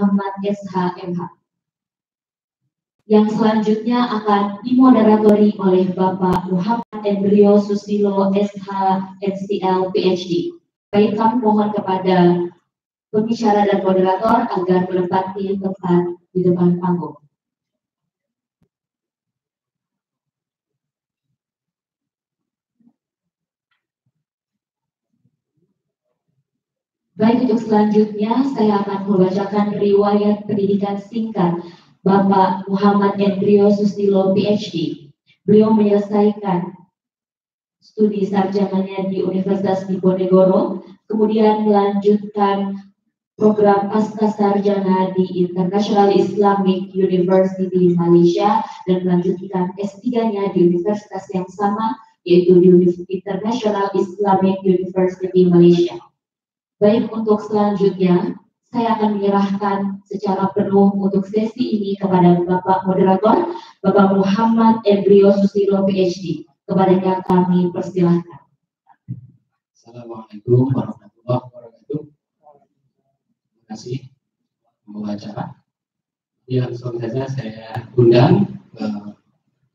Muhammad SH.MH. Yang selanjutnya akan dimoderatori oleh Bapak Muhammad Endrio Susilo SH.MCL PhD. Baik, kami mohon kepada pembicara dan moderator agar menempati tempat di depan panggung. Baik, untuk selanjutnya saya akan membacakan riwayat pendidikan singkat Bapak Muhammad Endrio Susilo PhD. Beliau menyelesaikan studi sarjananya di Universitas Diponegoro, kemudian melanjutkan program pasca sarjana di International Islamic University Malaysia dan melanjutkan S3-nya di universitas yang sama, yaitu di International Islamic University Malaysia. Baik, untuk selanjutnya saya akan menyerahkan secara penuh untuk sesi ini kepada Bapak Moderator, Bapak Muhammad Endrio Susilo PhD. Kepadanya kami persilahkan. Assalamualaikum warahmatullahi wabarakatuh. Terima kasih membaca. Ya, langsung saja saya undang ke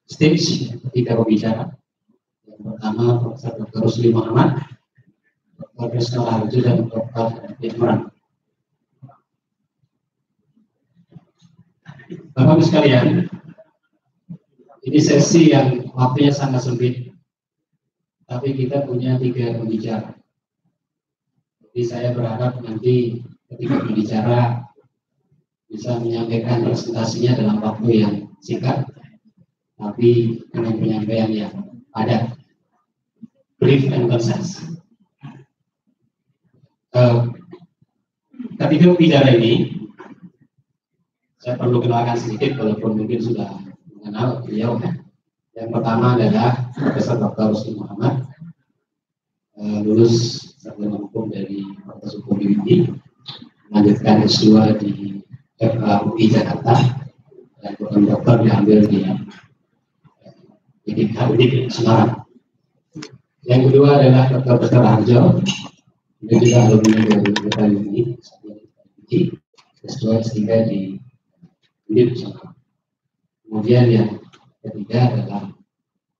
stage ketiga pembicara. Yang pertama Profesor Dr. Rusli Muhammad, Dr. Krisna Harjo, dan Dr. Imran. Bapak-Ibu sekalian, ini sesi yang waktunya sangat sempit, tapi kita punya 3 pembicara. Jadi saya berharap nanti ketika berbicara bisa menyampaikan presentasinya dalam waktu yang singkat, tapi dengan penyampaian yang padat, brief and concise. Ketiga pembicara ini saya perlu kenalkan sedikit, walaupun mungkin sudah mengenal beliau. Yang pertama adalah Profesor Dr. Rusli Muhammad, lulus sarjana hukum dari Fakultas Hukum UIN, melanjutkan S2 di FKUI Jakarta, dan program dokter diambil di UIN Semarang. Yang kedua adalah Dr. Krisna Harjo, dia juga alumni dari UIN, S2 S3 di UIN Semarang. Kemudian yang ketiga adalah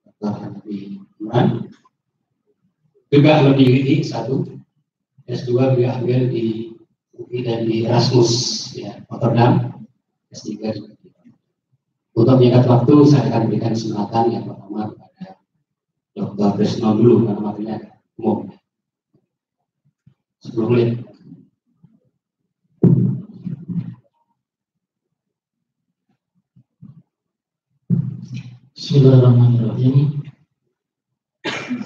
Dr. Hanafi Imran, juga alumni UIN 1, S2 juga ambil di UI dan di Erasmus ya, Rotterdam, S3 juga. Untuk menyingkat waktu, saya akan berikan kesempatan yang pertama kepada Dr. Krisna dulu, karena materinya umum. 10 menit. Bismillahirrahmanirrahim.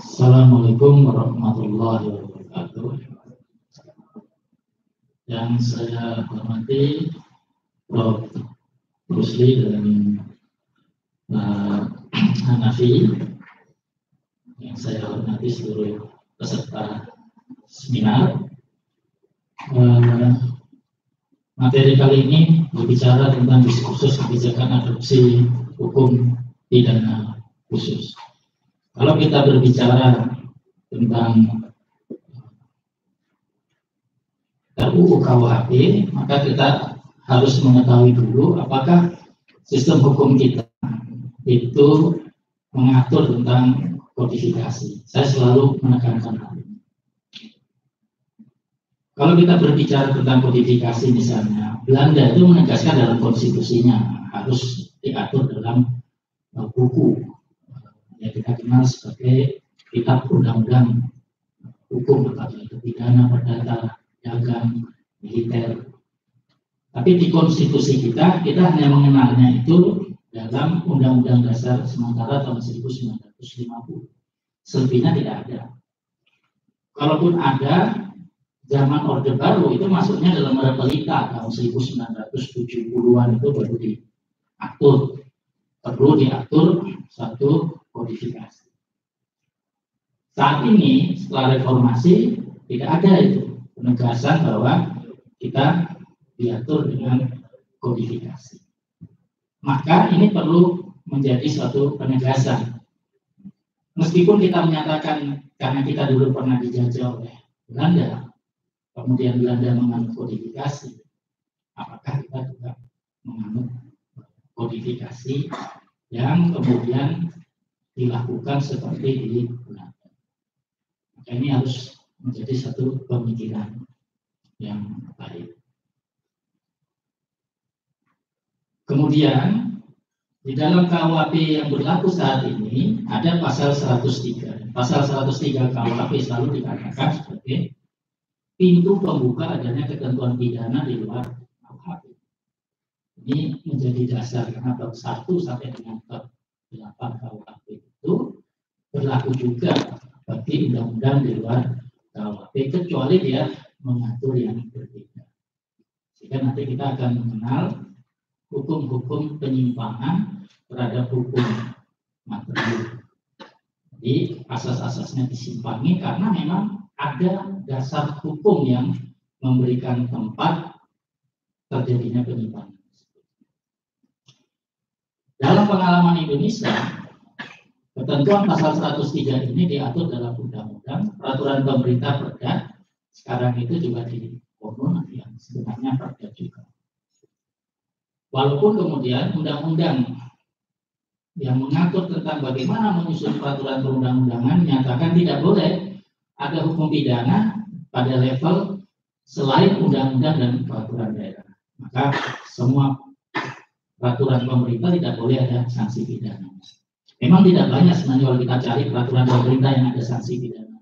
Assalamualaikum warahmatullahi wabarakatuh. Yang saya hormati Prof. Rusli dan Hanafi, yang saya hormati seluruh peserta seminar. Materi kali ini berbicara tentang diskursus kebijakan adopsi hukum pidana khusus. Kalau kita berbicara tentang RUU KUHP, maka kita harus mengetahui dulu apakah sistem hukum kita itu mengatur tentang kodifikasi. Saya selalu menekankan hal ini. Kalau kita berbicara tentang kodifikasi, misalnya Belanda itu menegaskan dalam konstitusinya harus diatur dalam buku yang kita kenal sebagai kitab undang-undang hukum, yaitu pidana, perdata, dagang, militer. Tapi di konstitusi kita hanya mengenalnya itu dalam Undang-Undang Dasar sementara tahun 1950. Selebihnya tidak ada. Kalaupun ada, zaman Orde Baru itu masuknya dalam Repelita tahun 1970-an itu baru diatur. Perlu diatur satu kodifikasi. Saat ini setelah reformasi tidak ada itu penegasan bahwa kita diatur dengan kodifikasi. Maka ini perlu menjadi suatu penegasan. Meskipun kita menyatakan karena kita dulu pernah dijajah oleh Belanda, kemudian Belanda menganut kodifikasi, apakah menganut kodifikasi yang kemudian dilakukan seperti di Belanda. Maka ini harus menjadi satu pemikiran yang baik. Kemudian di dalam KUHP yang berlaku saat ini ada pasal 103. Pasal 103 KUHP selalu dikatakan sebagai pintu pembuka adanya ketentuan pidana di luar KUHP. Ini menjadi dasar karena bab 1 sampai dengan bab 8 KUHP itu berlaku juga bagi undang-undang di luar KUHP kecuali dia mengatur yang berbeda. Sehingga nanti kita akan mengenal hukum-hukum penyimpangan terhadap hukum material. Jadi asas-asasnya disimpangi karena memang ada dasar hukum yang memberikan tempat terjadinya penyimpangan. Dalam pengalaman Indonesia, ketentuan pasal 103 ini diatur dalam undang-undang, peraturan pemerintah Perda, sekarang itu juga di Konon yang sebenarnya Perda juga. Walaupun kemudian undang-undang yang mengatur tentang bagaimana menyusun peraturan perundang-undangan menyatakan tidak boleh ada hukum pidana pada level selain undang-undang dan peraturan daerah. Maka semua peraturan pemerintah tidak boleh ada sanksi pidana. Memang tidak banyak sebenarnya kalau kita cari peraturan pemerintah yang ada sanksi pidana.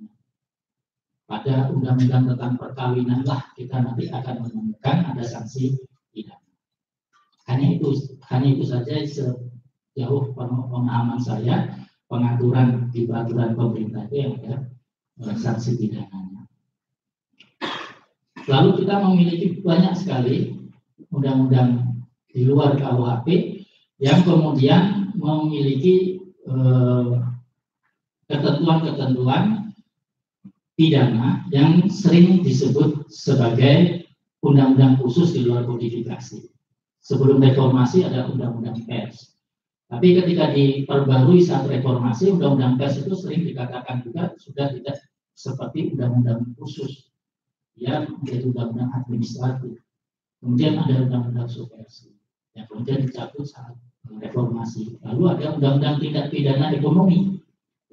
Pada undang-undang tentang perkawinan lah kita nanti akan menemukan ada sanksi pidana. Hanya itu saja sejauh pemahaman saya pengaturan di peraturan pemerintah itu yang ada sanksi pidananya. Lalu kita memiliki banyak sekali undang-undang di luar KUHP yang kemudian memiliki ketentuan-ketentuan pidana yang sering disebut sebagai undang-undang khusus di luar kodifikasi. Sebelum reformasi ada undang-undang pers. Tapi ketika diperbarui saat reformasi, undang-undang pers itu sering dikatakan juga sudah tidak seperti undang-undang khusus yang menjadi undang-undang administratif. Kemudian ada undang-undang subversi yang kemudian dicabut saat reformasi. Lalu ada undang-undang tindak pidana ekonomi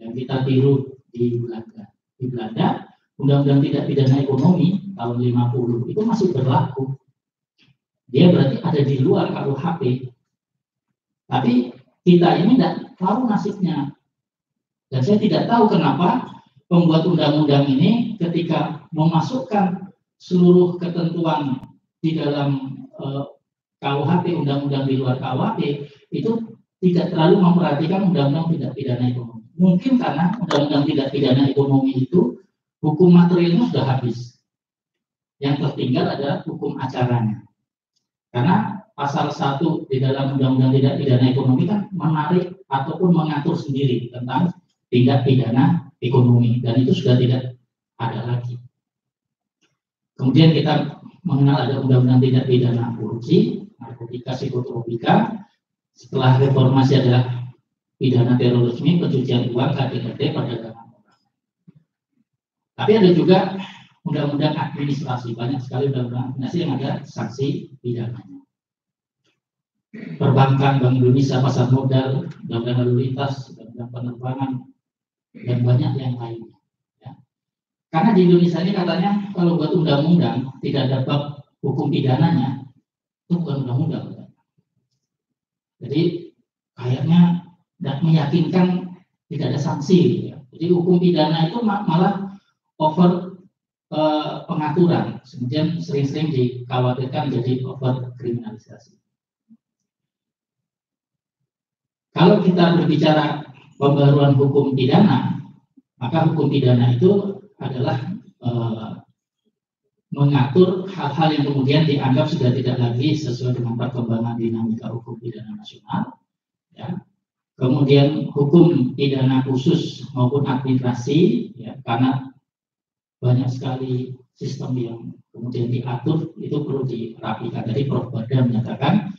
yang kita tiru di Belanda. Di Belanda, undang-undang tindak pidana ekonomi tahun 50 itu masih berlaku. Dia berarti ada di luar KUHP. Tapi kita ini tidak tahu nasibnya. Dan saya tidak tahu kenapa pembuat undang-undang ini ketika memasukkan seluruh ketentuan di dalam KUHP, undang-undang di luar KUHP, itu tidak terlalu memperhatikan undang-undang tindak pidana ekonomi. Mungkin karena undang-undang tindak pidana ekonomi itu hukum materialnya sudah habis. Yang tertinggal adalah hukum acaranya. Karena pasal 1 di dalam undang-undang tindak pidana ekonomi kan menarik ataupun mengatur sendiri tentang tindak pidana ekonomi dan itu sudah tidak ada lagi. Kemudian kita mengenal ada undang-undang tindak pidana korupsi, narkotika, psikotropika. Setelah reformasi adalah pidana terorisme, pencucian uang, KDRT, perdagangan orang. Tapi ada juga undang-undang administrasi, banyak sekali undang-undang administrasi yang ada sanksi pidananya. Perbankan, Bank Indonesia, pasar modal, undang-undang lalu lintas, undang-undang penerbangan, dan banyak yang lainnya. Ya. Karena di Indonesia ini katanya kalau buat undang-undang tidak ada bab hukum pidananya, itu bukan undang-undang. Jadi kayaknya tidak meyakinkan tidak ada sanksi. Ya. Jadi hukum pidana itu malah over pengaturan, kemudian sering-sering dikhawatirkan jadi over kriminalisasi. Kalau kita berbicara pembaruan hukum pidana, maka hukum pidana itu adalah mengatur hal-hal yang kemudian dianggap sudah tidak lagi sesuai dengan perkembangan dinamika hukum pidana nasional. Ya. Kemudian hukum pidana khusus maupun administrasi, ya, karena banyak sekali sistem yang kemudian diatur itu perlu dirapikan. Jadi Prof. Badar menyatakan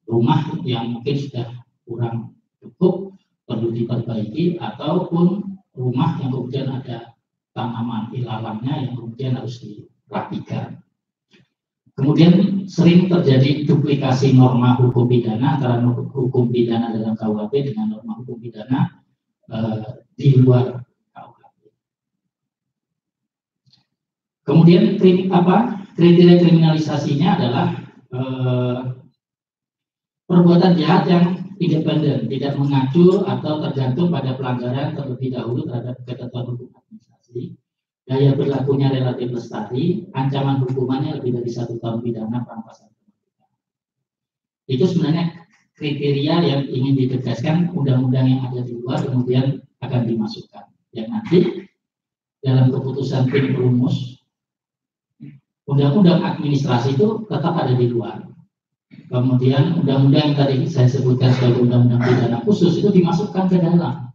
rumah yang mungkin sudah kurang cukup perlu diperbaiki ataupun rumah yang kemudian ada tanaman ilalannya yang kemudian harus dirapikan. Kemudian sering terjadi duplikasi norma hukum pidana antara hukum pidana dalam KUHP dengan norma hukum pidana di luar KUHP. Kemudian kriteria kriminalisasinya adalah perbuatan jahat yang independen, tidak mengacu atau tergantung pada pelanggaran terlebih dahulu terhadap ketentuan hukum administrasi, daya berlakunya relatif lestari, ancaman hukumannya lebih dari 1 tahun pidana perampasan. Itu sebenarnya kriteria yang ingin ditegaskan undang-undang yang ada di luar kemudian akan dimasukkan. Yang nanti dalam keputusan tim perumus, undang-undang administrasi itu tetap ada di luar. Kemudian undang-undang yang tadi saya sebutkan sebagai undang-undang pidana khusus itu dimasukkan ke dalam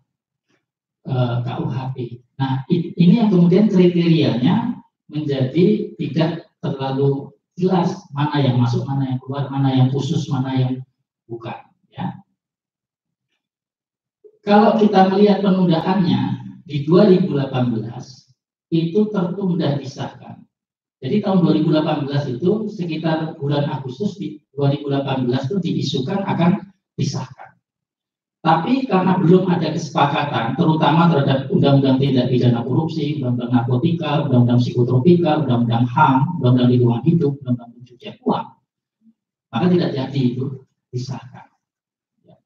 KUHP. Nah, ini yang kemudian kriterianya menjadi tidak terlalu jelas mana yang masuk, mana yang keluar, mana yang khusus, mana yang bukan. Ya. Kalau kita melihat penundaannya di 2018 itu tertunda disahkan. Jadi tahun 2018 itu sekitar bulan Agustus di 2018 itu diisukan akan disahkan. Tapi karena belum ada kesepakatan, terutama terhadap undang-undang tindak pidana korupsi, undang-undang narkotika, undang-undang psikotropika, undang-undang HAM, undang-undang lingkungan hidup, undang-undang pencucian uang, maka tidak jadi itu disahkan. Ya.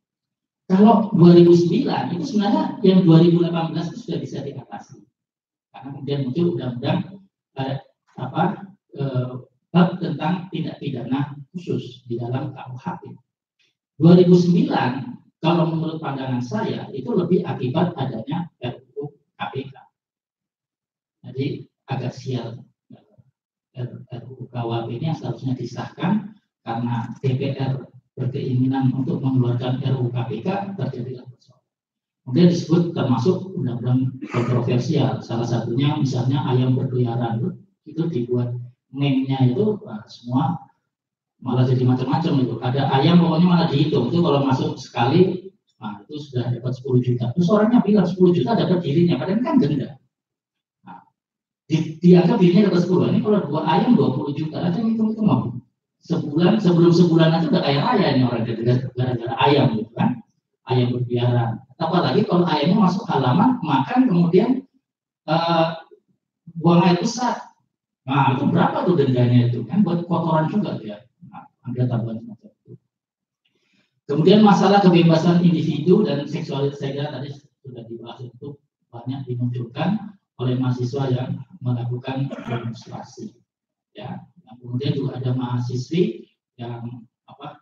Kalau 2009 itu sebenarnya yang 2018 itu sudah bisa diatasi, karena kemudian muncul undang-undang bab tentang tindak pidana khusus di dalam KUHP. 2009 kalau menurut pandangan saya itu lebih akibat adanya RUU KPK. Jadi agak sial RUU KUHP ini yang seharusnya disahkan karena DPR berkeinginan untuk mengeluarkan RUU KPK terjadilah persoalan. Kemudian disebut termasuk undang-undang kontroversial. Salah satunya misalnya ayam berkeliaran itu dibuat meme-nya itu semua malah jadi macam-macam itu. Ada ayam pokoknya malah dihitung. Itu kalau masuk sekali, nah itu sudah dapat 10 juta. Terus orangnya bilang 10 juta dapat dirinya, padahal kan denda. Nah, dianggap dirinya dapat 10. Ini kalau 2 ayam 20 juta, aja hitung-hitung mau. Sebelum sebulan aja udah kaya raya ini orang gara-gara ayam gitu kan. Ayam berkeliaran. Apalagi kalau ayamnya masuk halaman, makan kemudian buang air besar. Nah, itu berapa tuh dendanya itu? Kan buat kotoran juga dia. Nah, ada tambahan semacam itu. Kemudian masalah kebebasan individu dan seksualitas saya kira tadi sudah dibahas itu banyak dimunculkan oleh mahasiswa yang melakukan demonstrasi. Ya. Nah, kemudian juga ada mahasiswi yang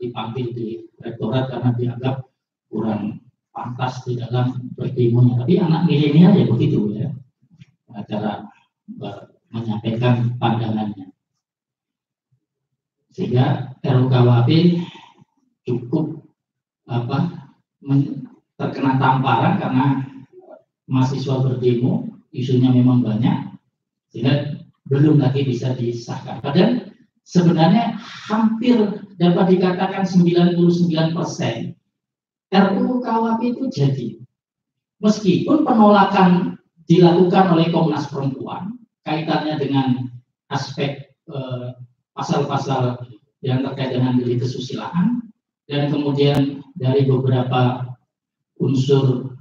dipanggil di rektorat karena dianggap kurang pantas di dalam berdemo. Tapi anak milenial ya begitu ya. Cara menyampaikan pandangannya. Sehingga RUU KUHP cukup terkena tamparan karena mahasiswa berdemo, isunya memang banyak, sehingga belum lagi bisa disahkan. Padahal sebenarnya hampir dapat dikatakan 99% RUU KUHP itu jadi. Meskipun penolakan dilakukan oleh Komnas Perempuan, kaitannya dengan aspek pasal-pasal yang terkait dengan delik kesusilaan, dan kemudian dari beberapa unsur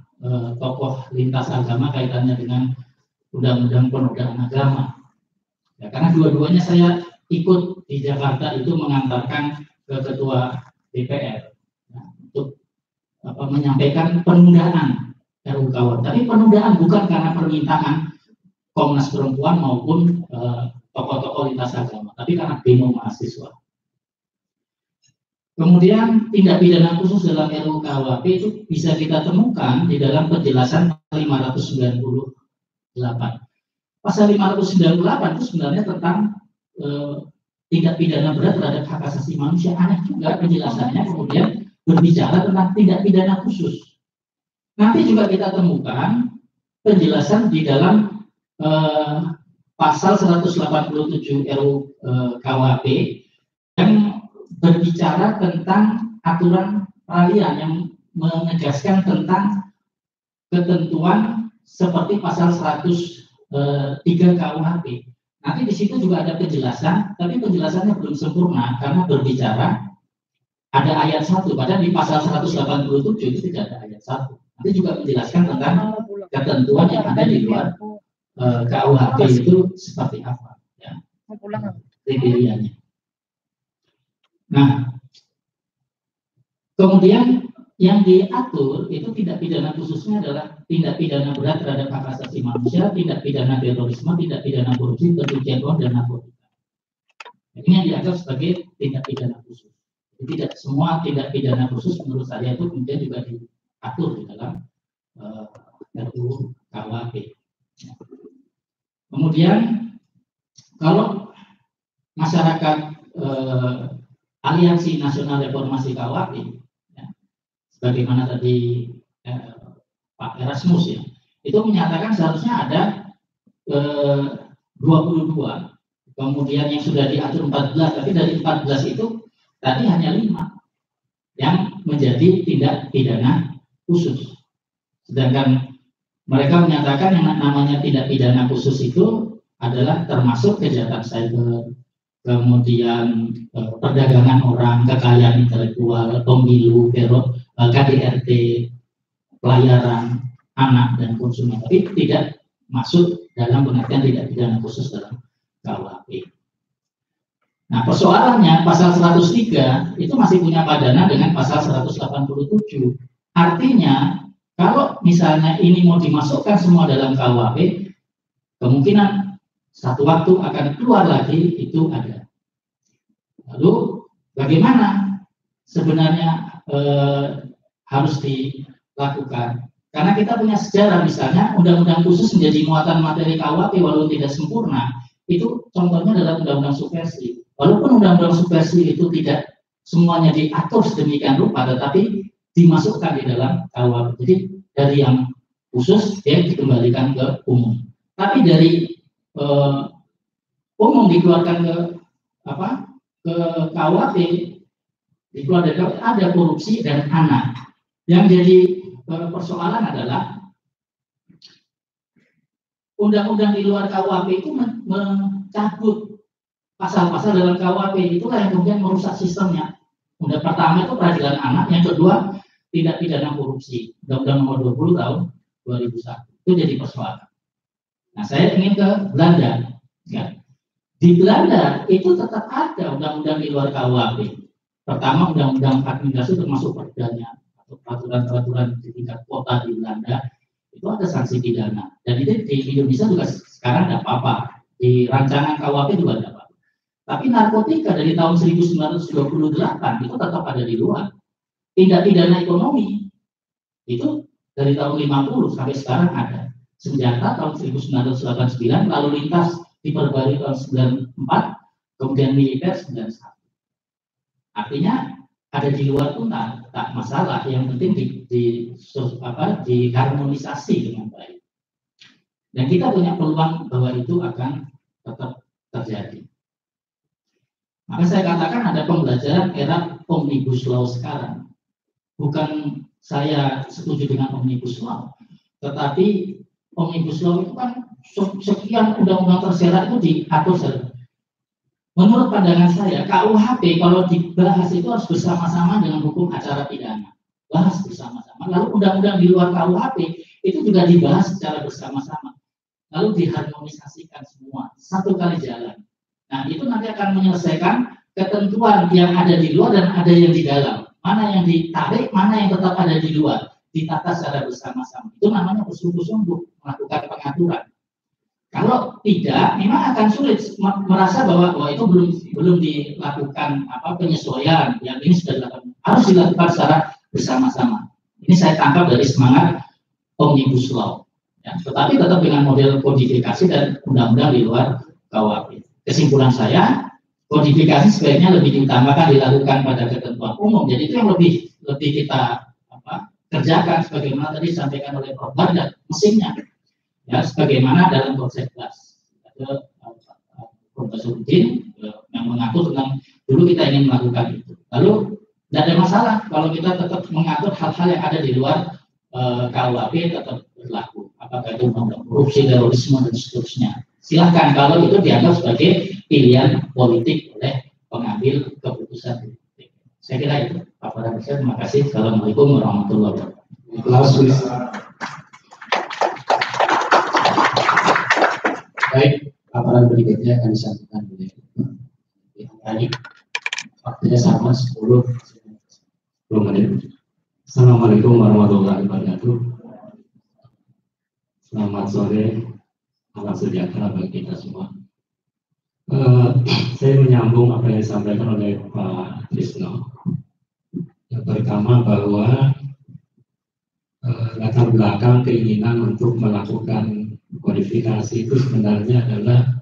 tokoh lintas agama kaitannya dengan undang-undang penodaan agama. Ya, karena dua-duanya saya ikut di Jakarta itu mengantarkan ke ketua DPR untuk menyampaikan penundaan RUU KUHP. Tapi penundaan bukan karena permintaan Komnas Perempuan maupun tokoh-tokoh lintas agama, tapi karena demo mahasiswa. Kemudian tindak pidana khusus dalam RUU KUHP itu bisa kita temukan di dalam penjelasan 598. Pasal 598 itu sebenarnya tentang tindak pidana berat terhadap hak asasi manusia. Aneh juga penjelasannya kemudian berbicara tentang tindak pidana khusus. Nanti juga kita temukan penjelasan di dalam pasal 187 RUU KUHP yang berbicara tentang aturan peralihan yang menegaskan tentang ketentuan seperti pasal 103 KUHP. Nanti di situ juga ada penjelasan, tapi penjelasannya belum sempurna karena berbicara ada ayat 1, padahal di pasal 187 itu tidak ada ayat 1. Nanti juga menjelaskan tentang ketentuan yang ada di luar KUHP itu seperti apa, ya, kriterianya. Nah, kemudian yang diatur itu tindak pidana khususnya adalah tindak pidana berat terhadap hak asasi manusia, tindak pidana terorisme, tindak pidana korupsi, pencucian uang, dan narkotika. Ini yang dianggap sebagai tindak pidana khusus. Jadi tidak semua tindak pidana khusus menurut saya itu kemudian juga diatur di dalam RUU KUHP. Kemudian kalau masyarakat Aliansi Nasional Reformasi KUHP, ya, sebagaimana tadi Pak Erasmus ya, itu menyatakan seharusnya ada 22, kemudian yang sudah diatur 14, tapi dari 14 itu tadi hanya 5 yang menjadi tindak pidana khusus. Sedangkan mereka menyatakan yang namanya tindak pidana khusus itu adalah termasuk kejahatan cyber, kemudian perdagangan orang, kekayaan intelektual, pemilu, KDRT, pelayaran anak dan konsumen, tapi tidak masuk dalam pengertian tidak pidana khusus dalam KUHP. Nah, persoalannya pasal 103 itu masih punya padanan dengan pasal 187. Artinya, kalau misalnya ini mau dimasukkan semua dalam KUHP, kemungkinan satu waktu akan keluar lagi itu ada. Lalu bagaimana sebenarnya harus dilakukan? Karena kita punya sejarah, misalnya undang-undang khusus menjadi muatan materi KUHP walaupun tidak sempurna, itu contohnya adalah undang-undang subversi. Walaupun undang-undang subversi itu tidak semuanya diatur sedemikian rupa, tetapi dimasukkan di dalam KUHP. Jadi dari yang khusus dia dikembalikan ke umum. Tapi dari umum dikeluarkan ke ke KUHP, dikeluarkan ada korupsi dan anak. Yang jadi persoalan adalah undang-undang di luar KUHP itu mencabut pasal-pasal dalam KUHP, itulah yang kemudian merusak sistemnya. Undang pertama itu peradilan anak, yang kedua tindak pidana korupsi, Undang-Undang Nomor 20 tahun 2001. Itu jadi persoalan. Nah, saya ingin ke Belanda. Ya. Di Belanda itu tetap ada undang-undang di luar KUHP. Pertama, undang-undang administrasi termasuk perdanya atau peraturan-peraturan di tingkat kota di Belanda itu ada sanksi pidana. Dan itu di Indonesia juga sekarang tidak apa-apa. Di rancangan KUHP juga tidak apa-apa. Tapi narkotika dari tahun 1928 itu tetap ada di luar. Tindak pidana ekonomi itu dari tahun 50 sampai sekarang ada. Senjata tahun 1989, lalu lintas diperbarui tahun 94, kemudian militer 91. Artinya ada di luar pun tak masalah. Yang penting diharmonisasi dengan baik. Dan kita punya peluang bahwa itu akan tetap terjadi. Maka saya katakan ada pembelajaran era Omnibus Law sekarang. Bukan saya setuju dengan Omnibus Law, tetapi Omnibus Law itu kan sekian undang-undang terserak itu diatur. Menurut pandangan saya, KUHP kalau dibahas itu harus bersama-sama dengan hukum acara pidana. Bahas bersama-sama. Lalu undang-undang di luar KUHP itu juga dibahas secara bersama-sama. Lalu diharmonisasikan semua, satu kali jalan. Nah, itu nanti akan menyelesaikan ketentuan yang ada di luar dan ada yang di dalam. Mana yang ditarik, mana yang tetap ada di luar. Ditata secara bersama-sama. Itu namanya bersungguh-sungguh melakukan pengaturan. Kalau tidak, memang akan sulit merasa bahwa itu belum dilakukan penyesuaian. Yang ini sudah dilakukan, harus dilakukan secara bersama-sama. Ini saya tangkap dari semangat Omnibus Law. Ya, tetapi tetap dengan model kodifikasi dan undang-undang di luar KUHP. Kesimpulan saya, kodifikasi sebaiknya lebih diutamakan dilakukan pada ketentuan umum. Jadi itu yang lebih kita kerjakan sebagaimana tadi disampaikan oleh Prof. dan mesinnya. Ya, sebagaimana dalam konsep kelas. Ada Profesor Udin yang mengatur tentang dulu kita ingin melakukan itu. Lalu tidak ada masalah kalau kita tetap mengatur hal-hal yang ada di luar KUHP tetap berlaku. Apakah itu undang-undang korupsi, terorisme dan seterusnya. Silahkan kalau itu dianggap sebagai pilihan politik oleh pengambil keputusan. Saya kira itu. Pak Presiden, terima kasih. Assalamualaikum warahmatullahi wabarakatuh. Baik, paparan berikutnya akan disampaikan oleh Ani. Waktunya sama 10 menit. Assalamualaikum warahmatullahi wabarakatuh. Selamat sore, salam sejahtera bagi kita semua. Saya menyambung apa yang disampaikan oleh Pak Trisno. Yang pertama bahwa latar belakang keinginan untuk melakukan kodifikasi itu sebenarnya adalah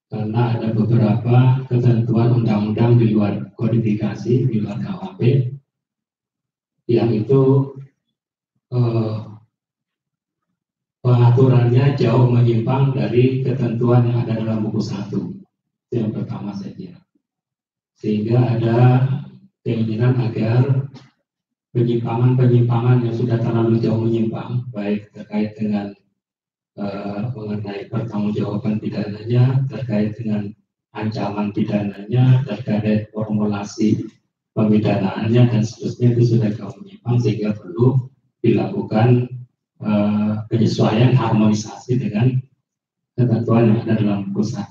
karena ada beberapa ketentuan undang-undang di luar kodifikasi, di luar KUHP, yang itu pengaturannya jauh menyimpang dari ketentuan yang ada dalam buku 1. Itu yang pertama saya kira. Sehingga ada keinginan agar penyimpangan-penyimpangan yang sudah terlalu jauh menyimpang, baik terkait dengan mengenai pertanggungjawaban pidananya, terkait dengan ancaman pidananya, terkait formulasi pemidanaannya dan seterusnya, itu sudah jauh menyimpang sehingga perlu dilakukan penyesuaian harmonisasi dengan ketentuan yang ada dalam buku 1.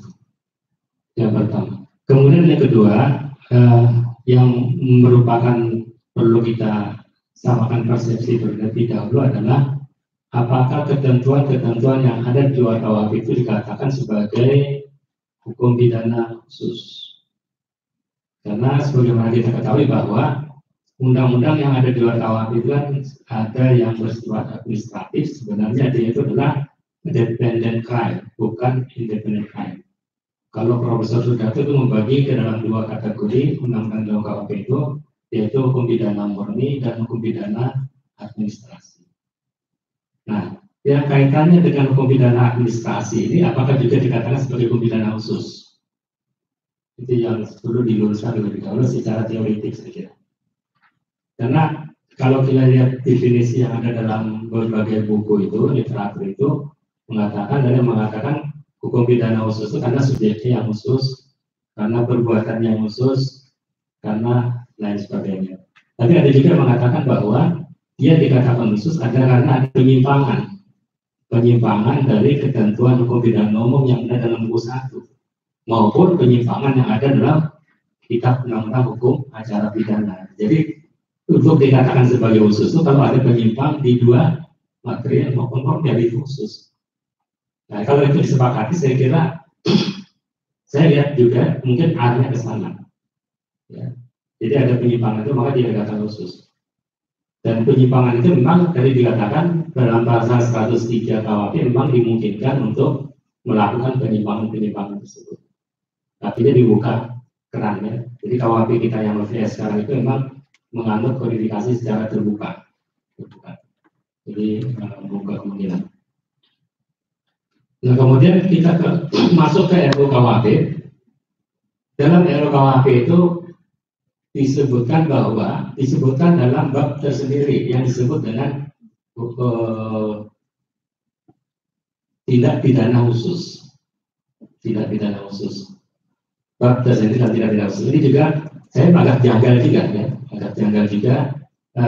Yang pertama. Kemudian yang kedua, yang merupakan perlu kita samakan persepsi terlebih dahulu adalah apakah ketentuan-ketentuan yang ada di luar KUHP itu dikatakan sebagai hukum pidana khusus. Karena sebagaimana kita ketahui bahwa undang-undang yang ada di luar KUHP itu kan ada yang bersifat administratif, sebenarnya dia itu adalah dependent crime, bukan independent crime. Kalau Profesor Sudarto itu membagi ke dalam 2 kategori undang-undang dalam KUHP itu, yaitu hukum pidana murni dan hukum pidana administrasi. Nah, yang kaitannya dengan hukum pidana administrasi ini, apakah juga dikatakan sebagai hukum pidana khusus? Itu yang perlu diluruskan lebih dahulu secara teoritik saya kira. Karena kalau kita lihat definisi yang ada dalam berbagai buku itu, literatur itu mengatakan hukum pidana khusus itu karena subjeknya yang khusus, karena perbuatan yang khusus, karena lain sebagainya. Tapi ada juga yang mengatakan bahwa dia dikatakan khusus ada karena ada penyimpangan dari ketentuan hukum pidana umum yang ada dalam buku 1, maupun penyimpangan yang ada dalam kitab undang-undang hukum acara pidana. Jadi untuk dikatakan sebagai khusus itu kalau ada penyimpang di 2 materi maupun formil khusus. Nah, kalau itu disepakati, saya kira saya lihat juga mungkin arahnya ke sana. Ya. Jadi ada penyimpangan itu maka dikatakan khusus. Dan penyimpangan itu memang tadi dikatakan dalam pasal 103 KUHP memang dimungkinkan untuk melakukan penyimpangan-penyimpangan tersebut. Tapi dia dibuka kerannya. Jadi KUHP kita yang LVS sekarang itu memang menganut kodifikasi secara terbuka. Jadi membuka kemungkinan. Nah, kemudian kita masuk ke RUU KUHP. Dalam RUU KUHP itu disebutkan dalam bab tersendiri yang disebut dengan tindak pidana khusus. Tindak pidana khusus. Bab tersendiri dan tindak pidana khusus. Ini juga saya agak janggal juga ya.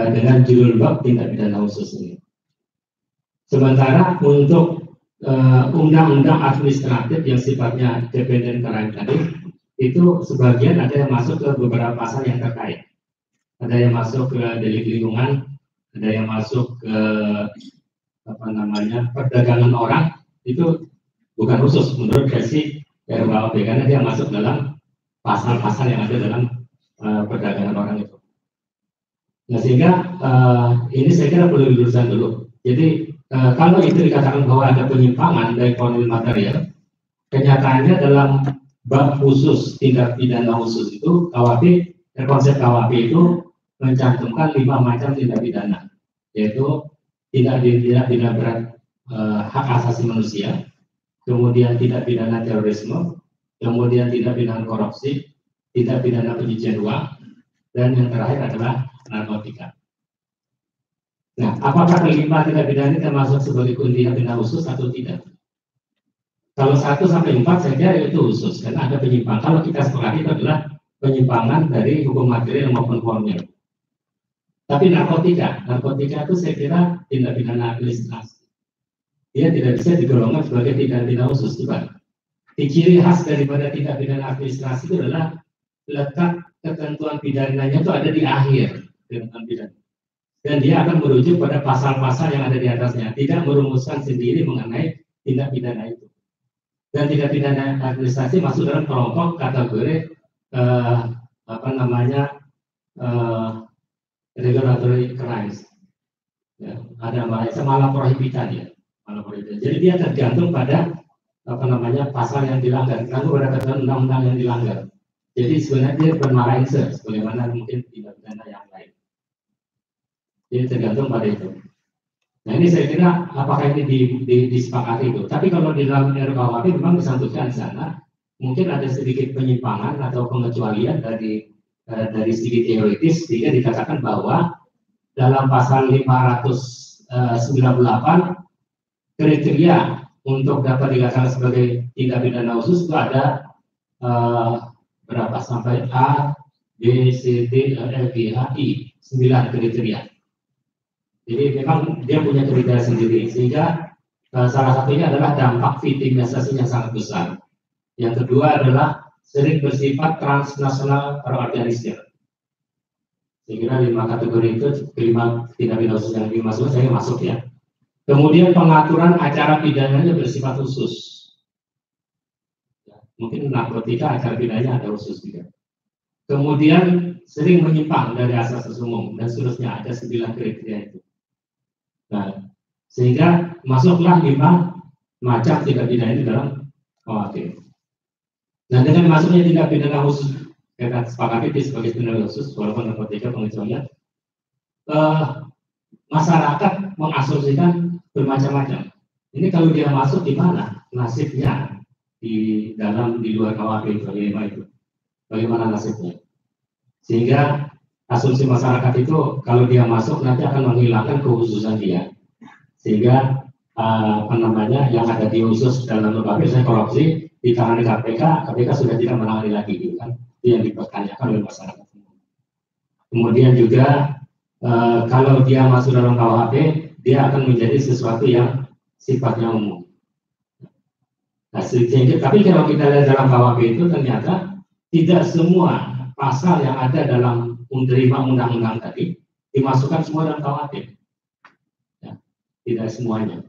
Dengan judul bab tindak pidana khusus ini. Sementara untuk undang-undang administratif yang sifatnya dependent crime tadi, itu sebagian ada yang masuk ke beberapa pasal yang terkait. Ada yang masuk ke delik lingkungan, ada yang masuk ke perdagangan orang, itu bukan khusus menurut versi RUU KUHP karena dia masuk dalam pasal-pasal yang ada dalam perdagangan orang itu. Nah, sehingga ini saya kira perlu diluruskan dulu. Jadi kalau itu dikatakan bahwa ada penyimpangan dari formil material, kenyataannya dalam bab khusus tindak pidana khusus itu KUHP, konsep KUHP itu mencantumkan 5 macam tindak pidana, yaitu tindak pidana berat hak asasi manusia, kemudian tindak pidana terorisme, kemudian tindak pidana korupsi, tindak pidana pencucian uang, dan yang terakhir adalah narkotika. Nah, apakah kelima tindak pidana ini termasuk sebagai tindak pidana khusus atau tidak? Kalau 1 sampai 4 saya kira itu khusus karena ada penyimpangan. Kalau kita sepakati itu adalah penyimpangan dari hukum material maupun formil. Tapi narkotika itu saya kira tindak pidana administrasi. Dia tidak bisa digolongkan sebagai tindak pidana khusus, bukan. Ciri khas daripada tindak pidana administrasi itu adalah letak ketentuan pidananya itu ada di akhir ketentuan pidana. Dan dia akan merujuk pada pasal-pasal yang ada di atasnya, tidak merumuskan sendiri mengenai tindak pidana itu. Dan tindak pidana administrasi masuk dalam kelompok kategori regulatory crimes. Ya, ada malah prohibitan ya, malah prohibitan. Jadi dia tergantung pada pasal yang dilanggar, tergantung pada ketentuan undang-undang yang dilanggar. Jadi sebenarnya dia bermalayser, sebagaimana mungkin tindak pidana yang lain. Jadi tergantung pada itu. Nah ini saya kira apakah ini disepakati itu. Tapi kalau di dalam RKUHP memang disebutkan di sana mungkin ada sedikit penyimpangan atau pengecualian dari segi teoritis, sehingga dikatakan bahwa dalam pasal 598 kriteria untuk dapat dikatakan sebagai tindak pidana khusus itu ada berapa sampai A, B, C, D, E, F, G, H, I 9 kriteria. Jadi memang dia punya kriteria sendiri, sehingga salah satunya adalah dampak victimisasi yang sangat besar. Yang kedua adalah sering bersifat transnasional terorganisir. Saya kira 5 kategori itu, 5 tindak pidana khusus yang dimasukkan, saya masuk ya. Kemudian pengaturan acara pidananya bersifat khusus. Ya, mungkin narkotika acara pidananya ada khusus juga. Kemudian sering menyimpang dari asas umum dan seterusnya, ada 9 kriteria itu. Nah, sehingga masuklah 5 macam tindak pidana itu dalam KUHP. Nah, dengan masuknya tindak pidana khusus, kita sepakati sebagai tindak khusus, walaupun narkotika pengecualian, masyarakat mengasumsikan bermacam-macam. Ini kalau dia masuk di mana nasibnya di luar KUHP itu, bagaimana nasibnya? Sehingga asumsi masyarakat itu kalau dia masuk nanti akan menghilangkan kekhususan dia, sehingga yang ada di khusus dalam lembaga misalnya korupsi ditangani KPK sudah tidak menangani lagi, gitu kan? Itu yang dipertanyakan oleh masyarakat. Kemudian juga kalau dia masuk dalam KUHP, dia akan menjadi sesuatu yang sifatnya umum. Nah, tapi kalau kita lihat dalam KUHP itu ternyata tidak semua pasal yang ada dalam undang-undang tadi dimasukkan semua dalam KUHP. Ya, tidak semuanya.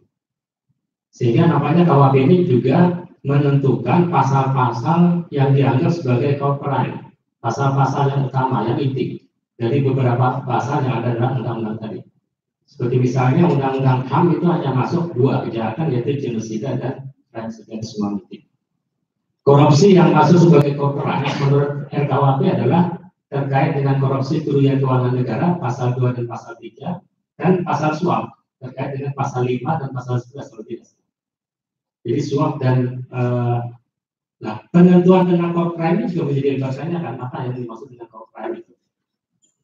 Sehingga namanya KUHP ini juga menentukan pasal-pasal yang dianggap sebagai core crime, pasal-pasal yang utama, yang inti dari beberapa pasal yang ada dalam undang-undang tadi. Seperti misalnya undang-undang HAM itu hanya masuk 2 kejahatan, yaitu genosida dan transgender humanity. Korupsi yang masuk sebagai core crime menurut RKUHP adalah terkait dengan korupsi kerugian keuangan negara pasal 2 dan pasal 3, dan pasal suap terkait dengan pasal 5 dan pasal 11 kalau tidak salah. Jadi suap dan penentuan tentang core crime ini juga menjadi dipertanyakan apa yang dimaksud dengan core crime itu.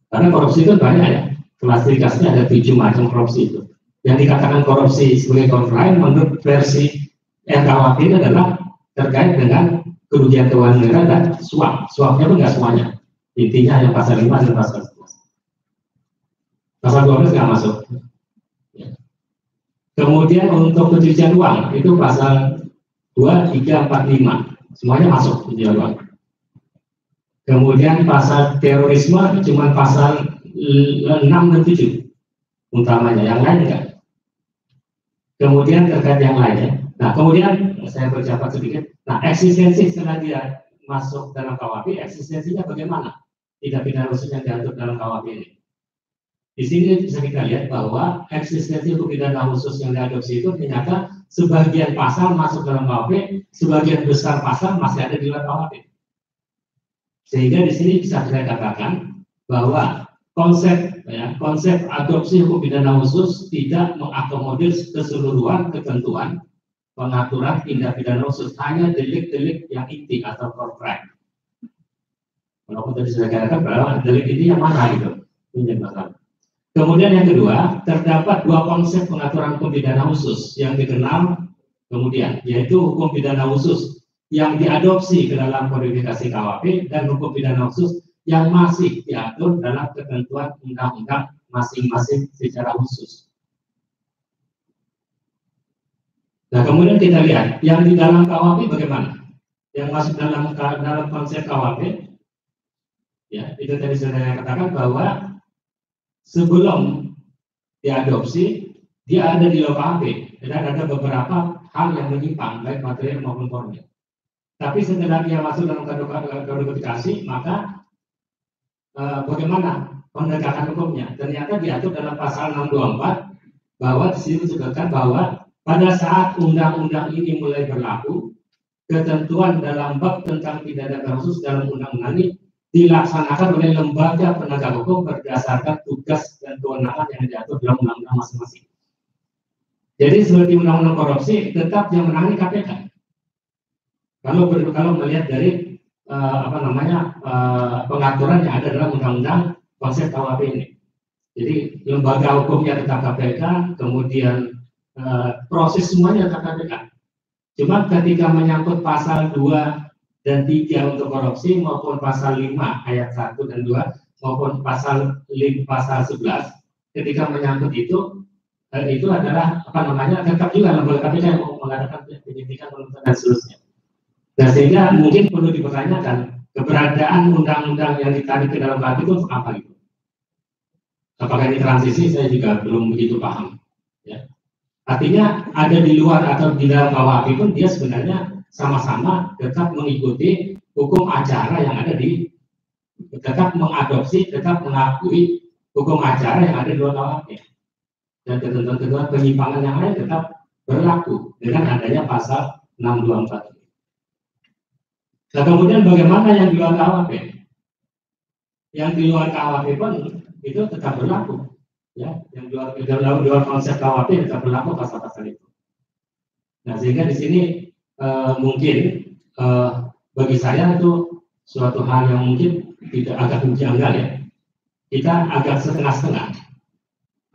Karena korupsi itu banyak ya, klasifikasinya ada 7 macam korupsi itu. Yang dikatakan korupsi sebagai core crime menurut versi RKUHP itu adalah terkait dengan kerugian keuangan negara dan suap. Suapnya pun nggak semuanya. Intinya yang pasal 5 dan pasal 11. Pasal 12 nggak masuk. Ya. Kemudian untuk pencucian uang itu pasal 2, 3, 4, 5 semuanya masuk pencucian uang. Kemudian pasal terorisme cuma pasal 6 dan 7 utamanya, yang lain enggak. Kemudian terkait yang lainnya. Nah, kemudian saya berjabat sedikit. Nah, eksistensi setelah dia masuk dalam KUHP, eksistensinya bagaimana? Tidak pidana khusus yang diatur dalam KUHP ini. Di sini bisa kita lihat bahwa eksistensi hukum pidana khusus yang diadopsi itu ternyata sebagian pasal masuk dalam KUHP, sebagian besar pasal masih ada di luar KUHP. Sehingga di sini bisa saya katakan bahwa konsep adopsi hukum pidana khusus tidak mengakomodir keseluruhan ketentuan pengaturan tindak pidana khusus, hanya delik-delik yang inti atau core crime. Walaupun tadi sudah katakan bahwa delik inti yang mana gitu, ini masalah. Kemudian yang kedua, terdapat 2 konsep pengaturan hukum pidana khusus yang dikenal Kemudian, yaitu hukum pidana khusus yang diadopsi ke dalam kodifikasi KUHP dan hukum pidana khusus yang masih diatur dalam ketentuan undang-undang masing-masing secara khusus. Nah, kemudian kita lihat yang di dalam KUHP bagaimana? Yang masuk dalam konsep KUHP, ya itu tadi saya katakan bahwa sebelum diadopsi dia ada di KUHP dan ada beberapa hal yang menyimpang baik material maupun formil. Tapi setelah dia masuk dalam kodifikasi, maka bagaimana penegakan hukumnya? Ternyata diatur dalam pasal 624 bahwa di sini disebutkan bahwa pada saat undang-undang ini mulai berlaku, ketentuan dalam bab tentang pidana khusus dalam undang-undang ini dilaksanakan oleh lembaga penegak hukum berdasarkan tugas dan kewenangan yang diatur dalam undang-undang masing-masing. Jadi seperti undang-undang korupsi tetap yang menangani KPK. Kalau melihat dari pengaturan yang ada dalam undang-undang konsep KUHP ini. Jadi lembaga hukumnya tetap KPK, kemudian proses semuanya tetap KPK. Cuma ketika menyangkut pasal 2 dan 3 untuk korupsi maupun pasal 5 ayat 1 dan 2 maupun pasal 11 ketika menyangkut itu adalah tetap juga lembaga KPK yang mengadakan penyidikan, penuntutan dan seterusnya. Nah, sehingga mungkin perlu dipertanyakan keberadaan undang-undang yang ditarik ke dalam KUHP itu untuk apa gitu? Apakah ini transisi? Saya juga belum begitu paham. Ya. Artinya ada di luar atau di dalam KUHP pun dia sebenarnya sama-sama tetap mengikuti hukum acara yang ada tetap mengadopsi, tetap mengakui hukum acara yang ada di luar KUHP. Dan ketentuan-ketentuan penyimpangan yang lain tetap berlaku dengan adanya pasal 624. Nah, kemudian bagaimana yang di luar KUHP? Yang di luar KUHP pun itu tetap berlaku, ya. Yang di luar konsep KUHP tetap berlaku pasal-pasal itu. Nah, sehingga di sini mungkin bagi saya itu suatu hal yang mungkin tidak agak janggal ya. Kita agak setengah-setengah.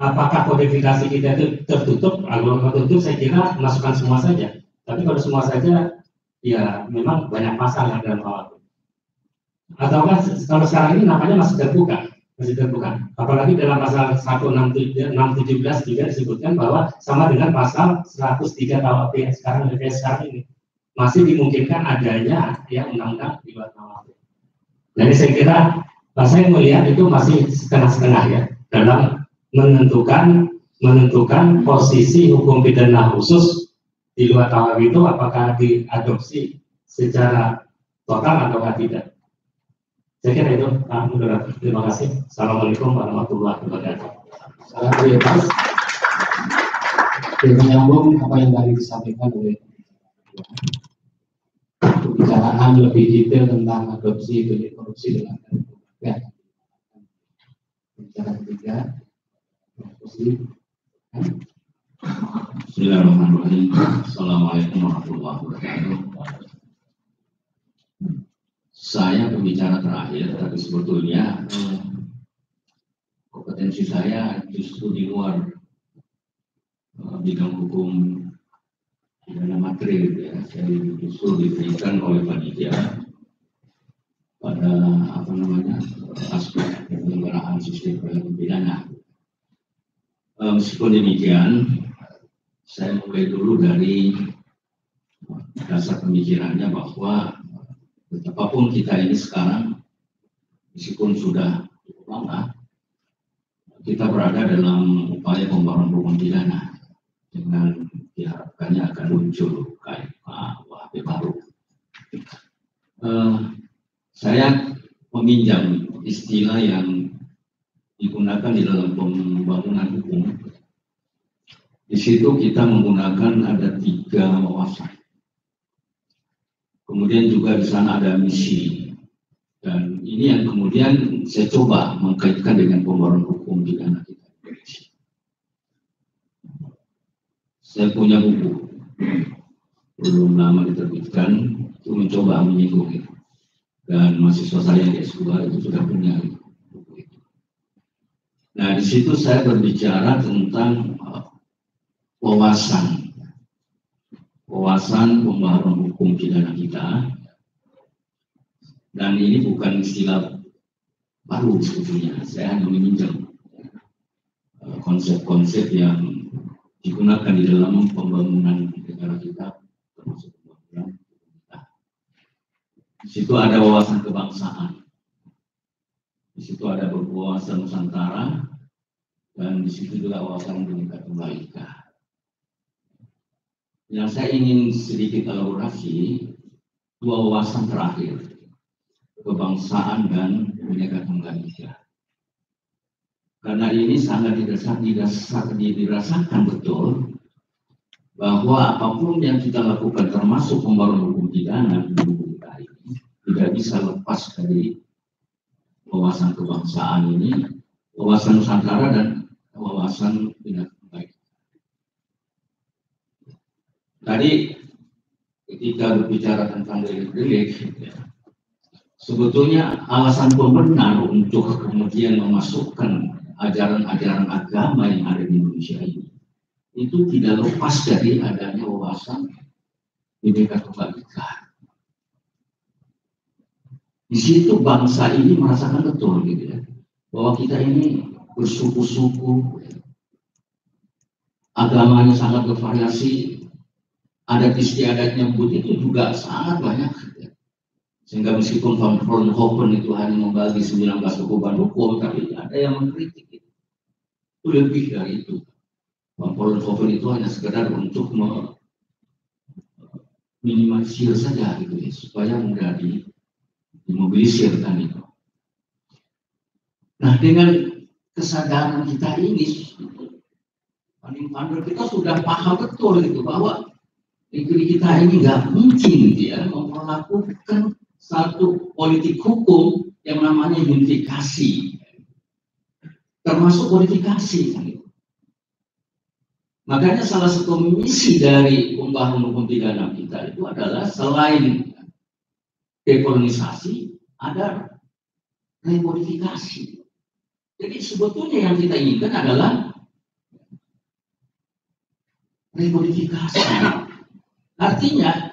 Apakah kodifikasi kita itu tertutup? Kalau tertutup saya kira masukkan semua saja. Tapi kalau semua saja, ya memang banyak pasal yang dalam KUHP. Ataukah kalau sekarang ini namanya masih terbuka, Apalagi dalam pasal 617 juga disebutkan bahwa sama dengan pasal 103 KUHP yang sekarang ini masih dimungkinkan adanya ya undang-undang di luar KUHP. Jadi saya kira saya melihat itu masih setengah-setengah ya dalam menentukan posisi hukum pidana khusus di luar KUHP itu apakah diadopsi secara total atau tidak. Saya kira itu, Pak Moderator. Terima kasih. Assalamualaikum warahmatullahi wabarakatuh. Salam bebas. Menyambung apa yang tadi disampaikan oleh pembicaraan lebih detail tentang adopsi delik korupsi dalam ya. Bicara ketiga. Bismillahirrahmanirrahim. Assalamualaikum warahmatullahi wabarakatuh. Saya pembicara terakhir, tapi sebetulnya kompetensi saya justru di luar bidang hukum pidana materi, ya. Saya justru diberikan oleh panitia pada aspek penyelenggaraan sistem peradilan pidana. Meskipun demikian, saya mulai dulu dari dasar pemikirannya bahwa betapapun kita ini sekarang, meskipun sudah cukup lama, kita berada dalam upaya pembaruan hukum pidana dengan diharapkannya akan muncul KUHP baru. Saya meminjam istilah yang digunakan di dalam pembangunan hukum. Di situ kita menggunakan ada 3 wawasan. Kemudian juga di sana ada misi. Dan ini yang kemudian saya coba mengkaitkan dengan pembaruan hukum pidana kita. Saya punya buku, belum lama diterbitkan, itu mencoba menyinggung itu. Dan mahasiswa saya yang S2 itu sudah punya buku itu. Nah, di situ saya berbicara tentang wawasan wawasan pembaharuan hukum pidana kita, dan ini bukan istilah baru sebetulnya. Saya hanya meminjam konsep-konsep yang digunakan di dalam pembangunan negara kita, termasuk pembangunan kita. Di situ ada wawasan kebangsaan, di situ ada wawasan Nusantara, dan di situ juga wawasan Bhinneka Tunggal Ika. Yang saya ingin sedikit elaborasi dua wawasan terakhir, kebangsaan dan Bhinneka Tunggal Ika. Karena ini sangat dirasakan betul bahwa apapun yang kita lakukan, termasuk pembaruan hukum pidana di hukum kita ini, tidak bisa lepas dari wawasan kebangsaan ini, wawasan Nusantara dan wawasan Bhinneka Tunggal Ika. Tadi ketika berbicara tentang delik-delik, sebetulnya alasan pembenar untuk kemudian memasukkan ajaran-ajaran agama yang ada di Indonesia ini itu tidak lepas dari adanya wawasan Bhinneka Tunggal Ika. Di situ bangsa ini merasakan betul gitu ya, bahwa kita ini bersuku-suku, agamanya sangat bervariasi, adat istiadat nyebut itu juga sangat banyak. Sehingga meskipun Van Vollenhoven itu hanya membagi 19 hukuman hukum, tapi ada yang mengkritik itu. Itu lebih dari itu. Van Vollenhoven itu hanya sekedar untuk minimalisir saja gitu ya, supaya mudah dimobilisirkan itu. Nah, dengan kesadaran kita ini, pandang kita sudah paham betul gitu bahwa negeri kita ini nggak mungkin dia memperlakukan satu politik hukum yang namanya unifikasi, termasuk kodifikasi. Makanya salah satu misi dari pembaharuan hukum pidana kita itu adalah selain dekolonisasi, ada rekodifikasi. Jadi sebetulnya yang kita inginkan adalah rekodifikasi. Artinya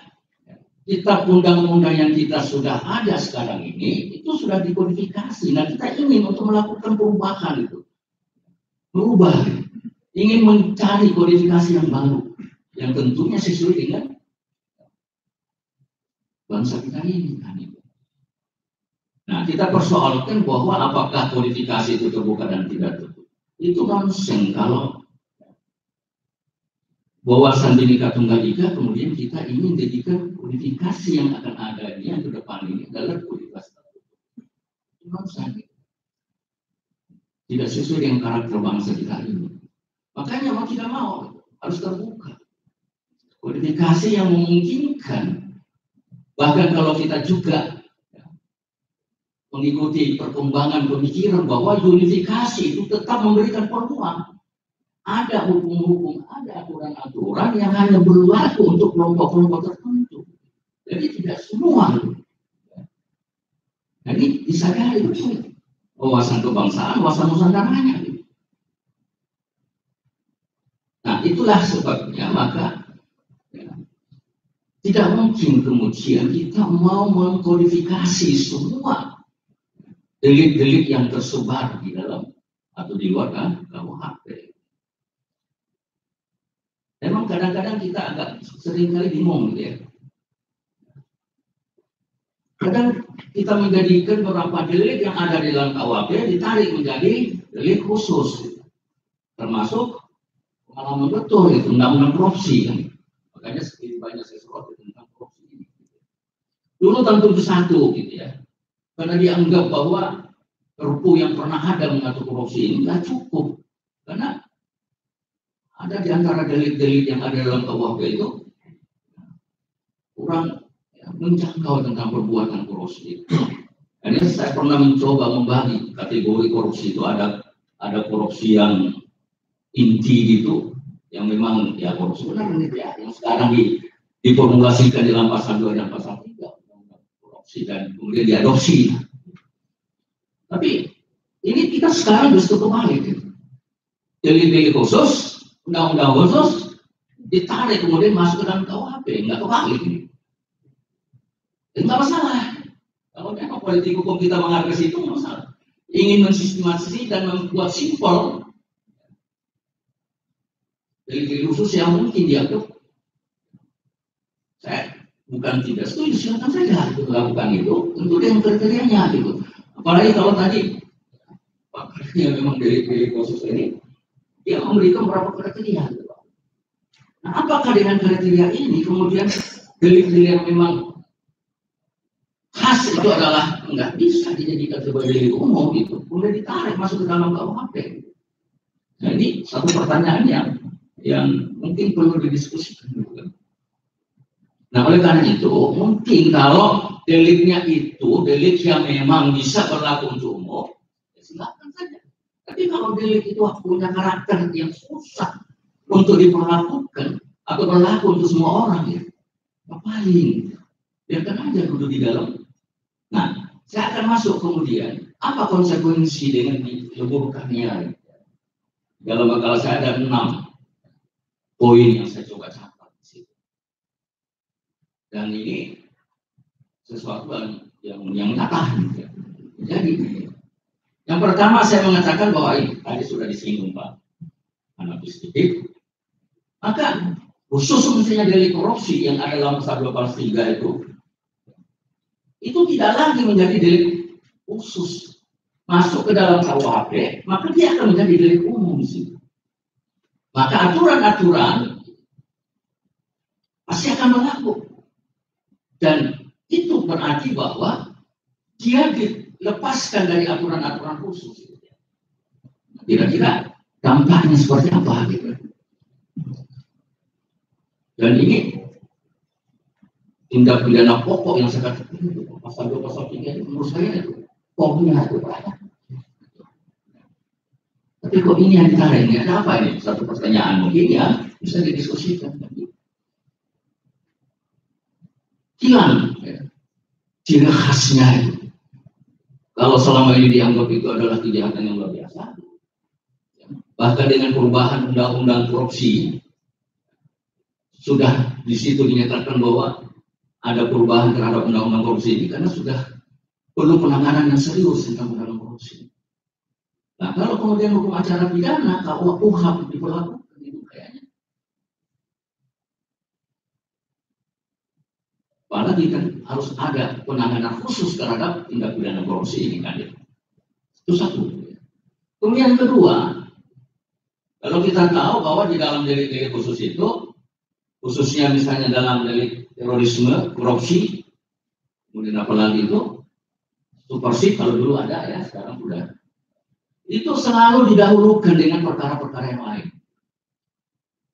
kitab undang-undang yang kita sudah ada sekarang ini itu sudah dikodifikasi. Nah, kita ingin untuk melakukan perubahan itu, merubah, ingin mencari kodifikasi yang baru, yang tentunya sesuai dengan bangsa kita ini. Nah, kita persoalkan bahwa apakah kodifikasi itu terbuka dan tidak terbuka. Itu nonsens kalau wawasan Bhinneka Tunggal Ika kemudian kita ingin jadikan kodifikasi yang akan ada yang ke depan ini adalah kodifikasi tertutup. Itu nonsens. Tidak sesuai dengan karakter bangsa kita ini. Makanya mau tidak mau harus terbuka. Kodifikasi yang memungkinkan. Bahkan kalau kita juga mengikuti perkembangan pemikiran bahwa unifikasi itu tetap memberikan peluang. Ada hukum-hukum, ada aturan-aturan yang hanya berlaku untuk kelompok-kelompok tertentu. Jadi tidak semua. Jadi disadari betul. Wawasan kebangsaan, wawasan nusantaranya. Nah, itulah sebabnya maka tidak mungkin kemudian kita mau mengkodifikasi semua delik-delik yang tersebar di dalam atau di luar KUHP. Memang kadang-kadang kita agak seringkali bingung gitu ya. Kadang kita menjadikan beberapa delik yang ada di dalam KUHP ditarik menjadi delik khusus, termasuk pengalaman betul itu undang-undang korupsi kan. Makanya sedikit banyak saya soroti tentang korupsi ini. Dulu tentu satu gitu ya, karena dianggap bahwa Perpu yang pernah ada mengatur korupsi ini nggak cukup, karena ada di antara delik-delik yang ada dalam KUHP itu kurang menjangkau tentang perbuatan korupsi. Ini saya pernah mencoba membagi kategori korupsi itu ada korupsi yang inti gitu, yang memang ya korupsi benar ya, yang sekarang diformulasikan dalam pasal 2 dan pasal 3 korupsi dan kemudian diadopsi. Tapi ini kita sekarang justru kembali gitu. Delik-delik khusus, undang-undang khusus ditarik kemudian masuk ke dalam KUHP. KUHP, nggak kebalik. Nggak masalah. Kalau memang politik hukum kita mengarah ke situ, nggak masalah. Ingin mensistematisasi dan membuat simpel delik khusus yang mungkin dianggap, saya bukan tidak setuju, silakan saja itu melakukan itu, tentu dengan kriterianya gitu. Apalagi kalau tadi yang memang delik khusus ini, dia memberikan beberapa kriteria. Gitu. Nah, apakah dengan kriteria ini kemudian delik-delik yang memang khas itu adalah nggak bisa dijadikan sebagai delik umum itu, kemudian ditarik masuk ke dalam KUHP. Jadi satu pertanyaan yang mungkin perlu didiskusikan. Nah, oleh karena itu mungkin kalau deliknya itu delik yang memang bisa berlaku untuk umum, ya silakan saja. Tapi kalau delik itu punya karakter yang susah untuk diperlakukan atau berlaku untuk semua orang, ya ngapain? Biarkan aja duduk di dalam. Nah, saya akan masuk kemudian apa konsekuensi dengan dileburkannya. Dalam makalah saya ada 6 poin yang saya coba catat di situ. Dan ini sesuatu yang nyata. Jadi, yang pertama saya mengatakan bahwa ini tadi sudah disinggung Pak Anabistik, maka khusus misalnya delik korupsi yang ada dalam pasal 243 itu tidak lagi menjadi delik khusus masuk ke dalam KUHP, maka dia akan menjadi delik umum di situ. Maka aturan-aturan pasti akan berlaku. Dan itu berarti bahwa dia dilepaskan dari aturan-aturan khusus. Kira-kira dampaknya seperti apa gitu. Dan ini tindak pidana pokok yang saya katakan itu pasal 2 pasal 3 itu menurut saya itu pokoknya itu banyak. Tapi kok ini yang ditarik ini ada apa ini? Satu pertanyaan mungkin ya bisa didiskusikan. Hilang ciri khasnya itu. Kalau selama ini dianggap itu adalah kejahatan yang luar biasa, bahkan dengan perubahan undang-undang korupsi sudah di situ dinyatakan bahwa ada perubahan terhadap undang-undang korupsi ini karena sudah perlu penanganan yang serius tentang undang-undang korupsi. Nah, kalau kemudian hukum acara pidana, kalau KUHP diperlakukan itu kayaknya, apalagi kan harus ada penanganan khusus terhadap tindak pidana korupsi ini kan. Itu satu. Kemudian kedua, kalau kita tahu bahwa di dalam delik-delik khusus itu, khususnya misalnya dalam delik terorisme, korupsi, kemudian apalagi itu, supersib kalau dulu ada ya, sekarang sudah. Itu selalu didahulukan dengan perkara-perkara yang lain.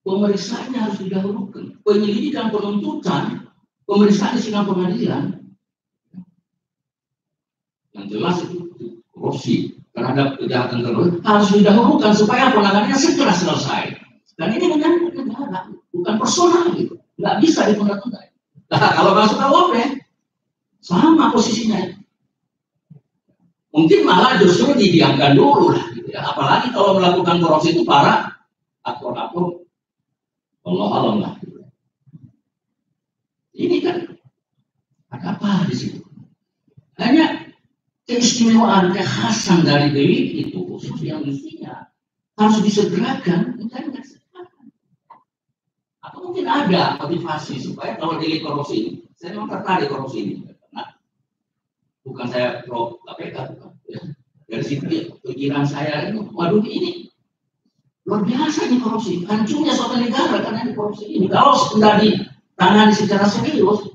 Pemeriksaannya harus didahulukan. Penyelidikan penuntutan, pemeriksaan di sidang pengadilan, yang jelas itu korupsi terhadap kejahatan teroris harus didahulukan supaya penanganannya segera selesai. Dan ini menyangkut negara, bukan personal gitu. Nggak bisa ditunda-tunda. Nah, kalau masuk KUHP, sama posisinya. Mungkin malah justru didiamkan dulu lah, gitu ya. Apalagi kalau melakukan korupsi itu para aktor-aktor, Allah alam lah. Gitu. Ini kan ada apa di situ? Hanya keistimewaan, kekhasan dari delik itu khusus yang mestinya harus disegerakan mencari kesempatan. Atau mungkin ada motivasi supaya kalau delik korupsi ini, saya memang tertarik korupsi ini. Bukan saya pro KPK, bukan. Ya. Dari situ ya, pikiran saya itu, waduh ini luar biasa ini korupsi, hancurnya suatu negara karena ini korupsi ini. Kalau tidak ditangani secara serius,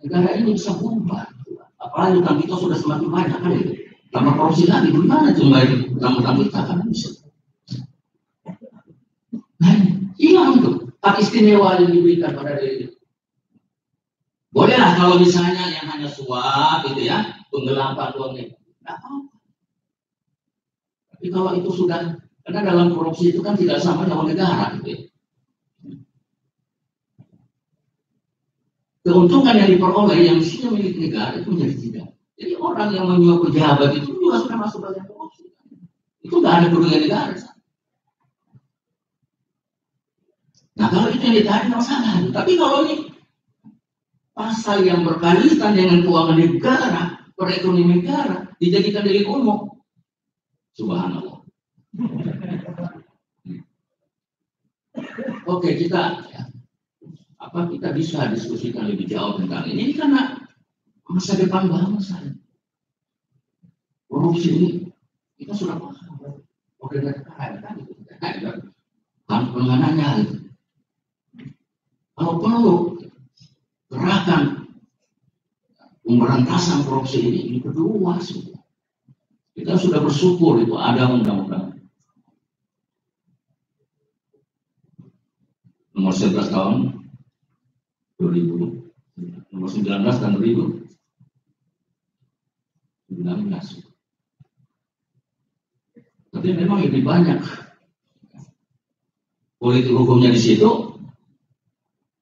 negara ini bisa bubar. Apalagi utang kita sudah semakin banyak kan itu. Tambah korupsi lagi, gimana jumlah utang kita kan bisa. Nah, hilang tuh hak istimewa yang diberikan pada diri. Bolehlah kalau misalnya yang hanya suap gitu ya, penggelapan uangnya, nggak apa-apa. Tapi kalau itu sudah, karena dalam korupsi itu kan tidak sama dengan negara gitu ya. Keuntungan yang diperoleh yang mestinya milik negara itu menjadi tidak. Jadi orang yang menyuap pejabat itu juga sudah masuk bagian korupsi. Itu nggak ada kerugian negara. Nah kalau itu yang ditarik masalah. Tapi kalau ini pasal yang berkaitan dengan keuangan negara, perekonomian negara, dijadikan delik umum, subhanallah. Oke, kita bisa diskusikan lebih jauh tentang ini karena masa depan bangsa. Korupsi ini kita sudah paham. Oke, kan penanganannya itu. Kalau perlu gerakan pemberantasan korupsi ini diperluas. Kita sudah bersyukur itu ada undang-undang nomor 11 tahun 2000, nomor 19 tahun 2019. Tapi memang lebih banyak politik hukumnya di situ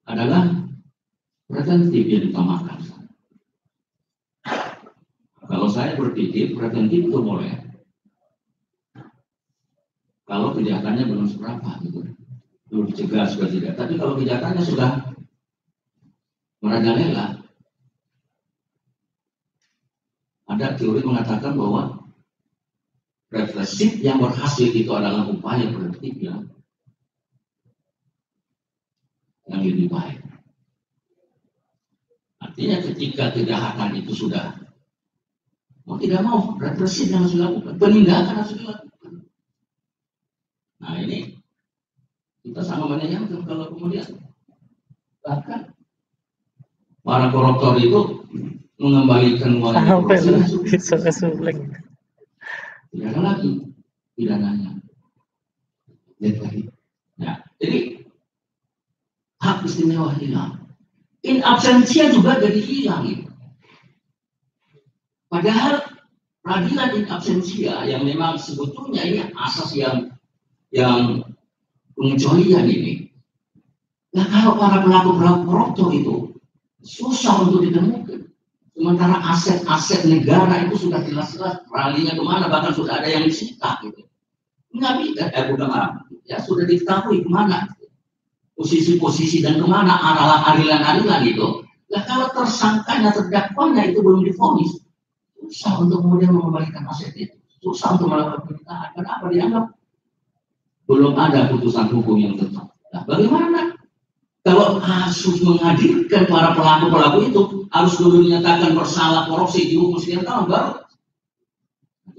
adalah preventif yang ditamakan. Kalau saya berpikir preventif itu boleh kalau kejahatannya belum seberapa gitu, belum dicegah sudah tidak. Tapi kalau kejahatannya sudah merajalela, ada teori mengatakan bahwa represif yang berhasil itu adalah upaya preventif yang lebih baik. Artinya ketika kejahatan itu sudah mau tidak mau represif yang harus dilakukan, penindakan harus dilakukan. Nah ini kita sama menyayangkan kalau kemudian bahkan para koruptor itu mengembalikan uang korupsi, tidak ada lagi pidananya. Ya, jadi hak istimewa hilang, in absentia juga jadi hilang itu. Padahal peradilan in absentia yang memang sebetulnya ini asas yang pengecualian ini. Nah kalau para pelaku koruptor itu susah untuk ditemukan. Sementara aset-aset negara itu sudah jelas-jelas peralihannya kemana, bahkan sudah ada yang disita gitu. Nggak bisa, ya sudah diketahui kemana posisi-posisi dan kemana arilan-arilan itu. Nah kalau tersangkanya, terdakwanya itu belum divonis, susah untuk kemudian mengembalikan aset itu, susah untuk melakukan penyitaan. Kenapa? Dianggap belum ada putusan hukum yang tetap. Nah, bagaimana kalau kasus menghadirkan para pelaku-pelaku itu harus dulu dinyatakan bersalah korupsi dihukum sekian tahun baru?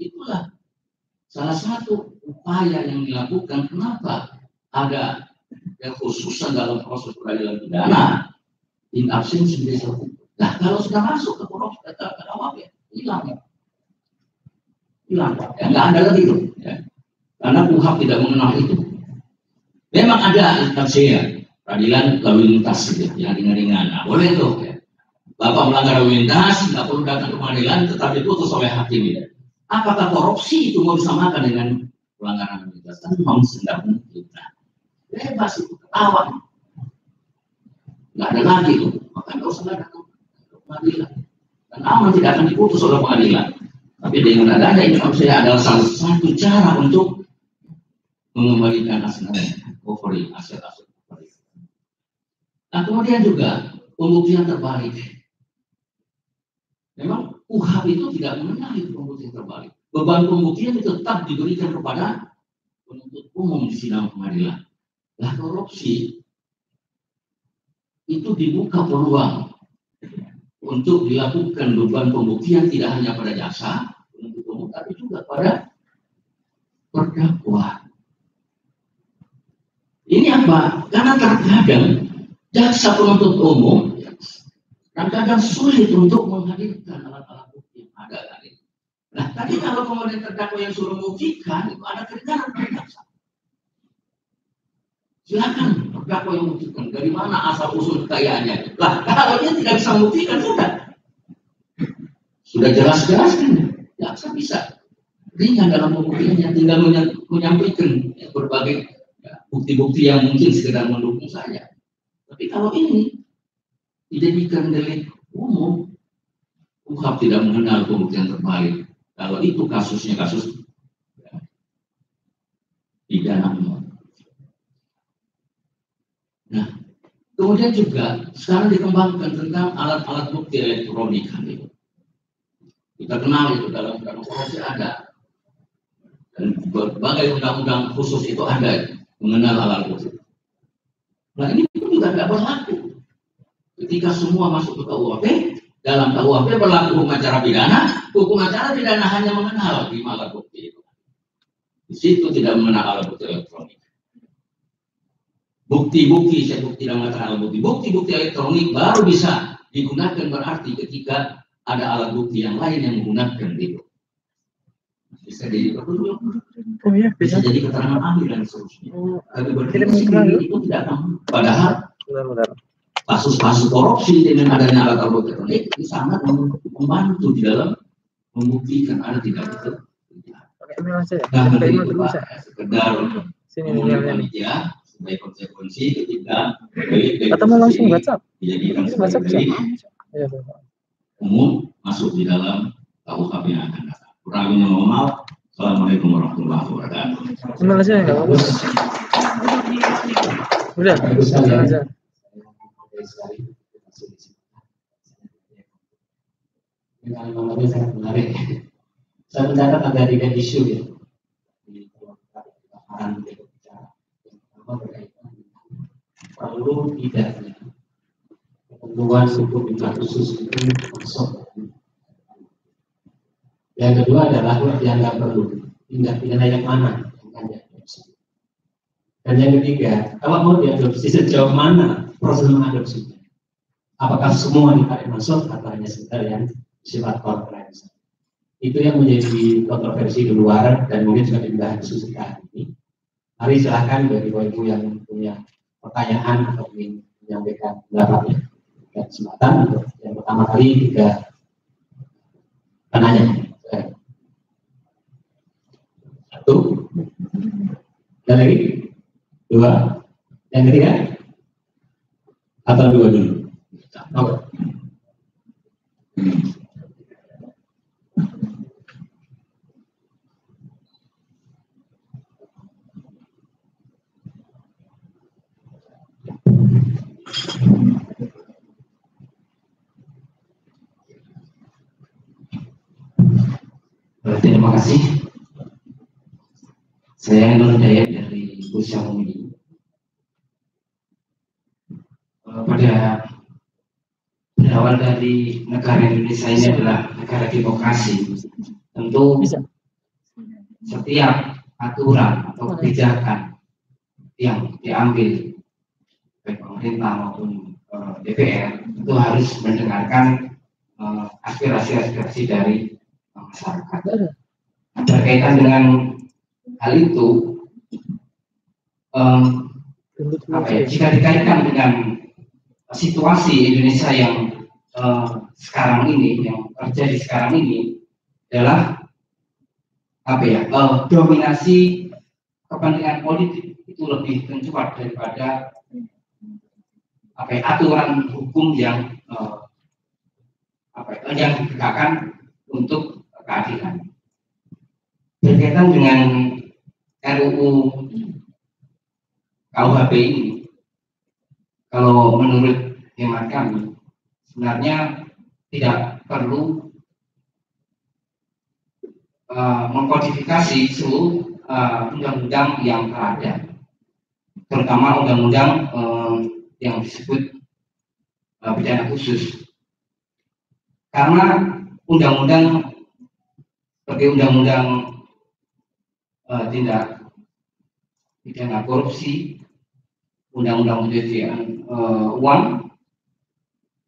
Itulah salah satu upaya yang dilakukan. Kenapa ada kekhususan dalam proses peradilan pidana in absentia judicial hukum. Nah kalau sudah masuk ke korupsi ke awal ya hilang ya, nggak ada lagi itu ya. Karena KUHP tidak mengenal itu. Memang ada instansi peradilan lalu lintas gitu, yang ringan-ringan. Nah, boleh tuh ya. Bapak melanggar lalu lintas nggak perlu datang ke pengadilan tetapi putus oleh hakim ya. Apakah korupsi itu mau disamakan dengan pelanggaran lalu lintas? Kan memang tidak mungkin. Bebas itu ketahuan. Nggak ada lagi tuh. Maka nggak usah datang ke pengadilan. Dan aman tidak akan diputus oleh pengadilan. Tapi dengan adanya ini menurut saya adalah salah satu cara untuk mengembalikan aset-aset. Nah kemudian juga pembuktian terbalik. Memang KUHP itu tidak mengenal itu pembuktian terbalik. Beban pembuktian itu tetap diberikan kepada penuntut umum di sidang pengadilan. Nah korupsi itu dibuka peluang untuk dilakukan beban pembuktian tidak hanya pada jaksa penuntut umum, tapi juga pada terdakwa. Ini apa? Karena terkadang jaksa penuntut umum kadang-kadang sulit untuk menghadirkan alat-alat bukti yang ada tadi. Nah, tadi kalau kemudian terdakwa yang suruh membuktikan, itu ada keringanan pada jaksa. Silakan terdakwa yang membuktikan dari mana asal usul kekayaannya. Lah, kalau dia tidak bisa membuktikan sudah jelas-jelas kan, jaksa bisa ringan dalam pembuktiannya, tinggal menyampaikan berbagai bukti-bukti yang mungkin sekedar mendukung saja. Tapi kalau ini dijadikan delik umum, KUHP tidak mengenal pembuktian terbalik. Kalau itu kasusnya kasus pidana umum. Nah, kemudian juga sekarang dikembangkan tentang alat-alat bukti elektronik kan itu. Kita kenal itu dalam undang-undang korupsi ada, dan berbagai undang-undang khusus itu ada mengenal alat bukti. Nah ini pun juga tidak berlaku. Ketika semua masuk ke KUHP, dalam KUHP berlaku hukum acara pidana. Hukum acara pidana hanya mengenal 5 alat bukti itu. Di situ tidak mengenal alat bukti elektronik. Bukti-bukti, saya tidak mengatakan alat bukti. Bukti-bukti elektronik baru bisa digunakan berarti ketika ada alat bukti yang lain yang menggunakan itu. Bisa jadi bisa jadi keterangan ahli dan seterusnya. Tapi berarti itu tidak akan. Padahal kasus-kasus korupsi dengan adanya alat bukti elektronik ini sangat membantu di dalam membuktikan ada tidak itu. Nah, sekedar panitia sebagai konsekuensi ketika atau mau langsung WhatsApp dijadikan sebagai umum masuk di dalam KUHP yang akan datang. Kurang lebihnya mohon maaf. Assalamualaikum warahmatullahi wabarakatuh. Terima kasih nggak bagus. Udah, terima kasih. Ini sangat menarik. Saya mencatat ada 3 isu ya di pembahasan berbicara. Yang pertama berkaitan dengan perlu tidaknya ketentuan hukum pidana khusus itu masuk. Yang kedua adalah yang nggak perlu tindak pidana yang mana yang akan diadopsi. Dan yang ketiga, kalau mau diadopsi sejauh mana proses mengadopsinya? Apakah semua ditarik masuk atau hanya sekedar yang sifat konferensi? Itu yang menjadi kontroversi di luar dan mungkin juga dibahas diskusi hari ini. Mari silahkan bagi ibu yang punya pertanyaan atau ingin menyampaikan pendapatnya. Dan kesempatan untuk yang pertama kali 3 penanya. 1, dan lagi 2, yang ketiga atau 2 dulu. Oke. Terima kasih. Saya Nur Dayat dari Bursa Umi. Pada awal dari negara Indonesia ini adalah negara demokrasi. Tentu setiap aturan atau kebijakan yang diambil baik pemerintah maupun DPR itu harus mendengarkan aspirasi-aspirasi dari masyarakat. Berkaitan dengan hal itu, jika dikaitkan dengan situasi Indonesia yang sekarang ini, yang terjadi sekarang ini adalah dominasi kepentingan politik itu lebih mencuat daripada aturan hukum yang ditegakkan untuk keadilan. Berkaitan dengan RUU KUHP ini, kalau menurut hemat kami sebenarnya tidak perlu mengkodifikasi seluruh undang-undang yang ada, terutama undang-undang yang disebut pidana khusus, karena undang-undang seperti undang-undang tindak pidana korupsi, undang-undang pencucian uang,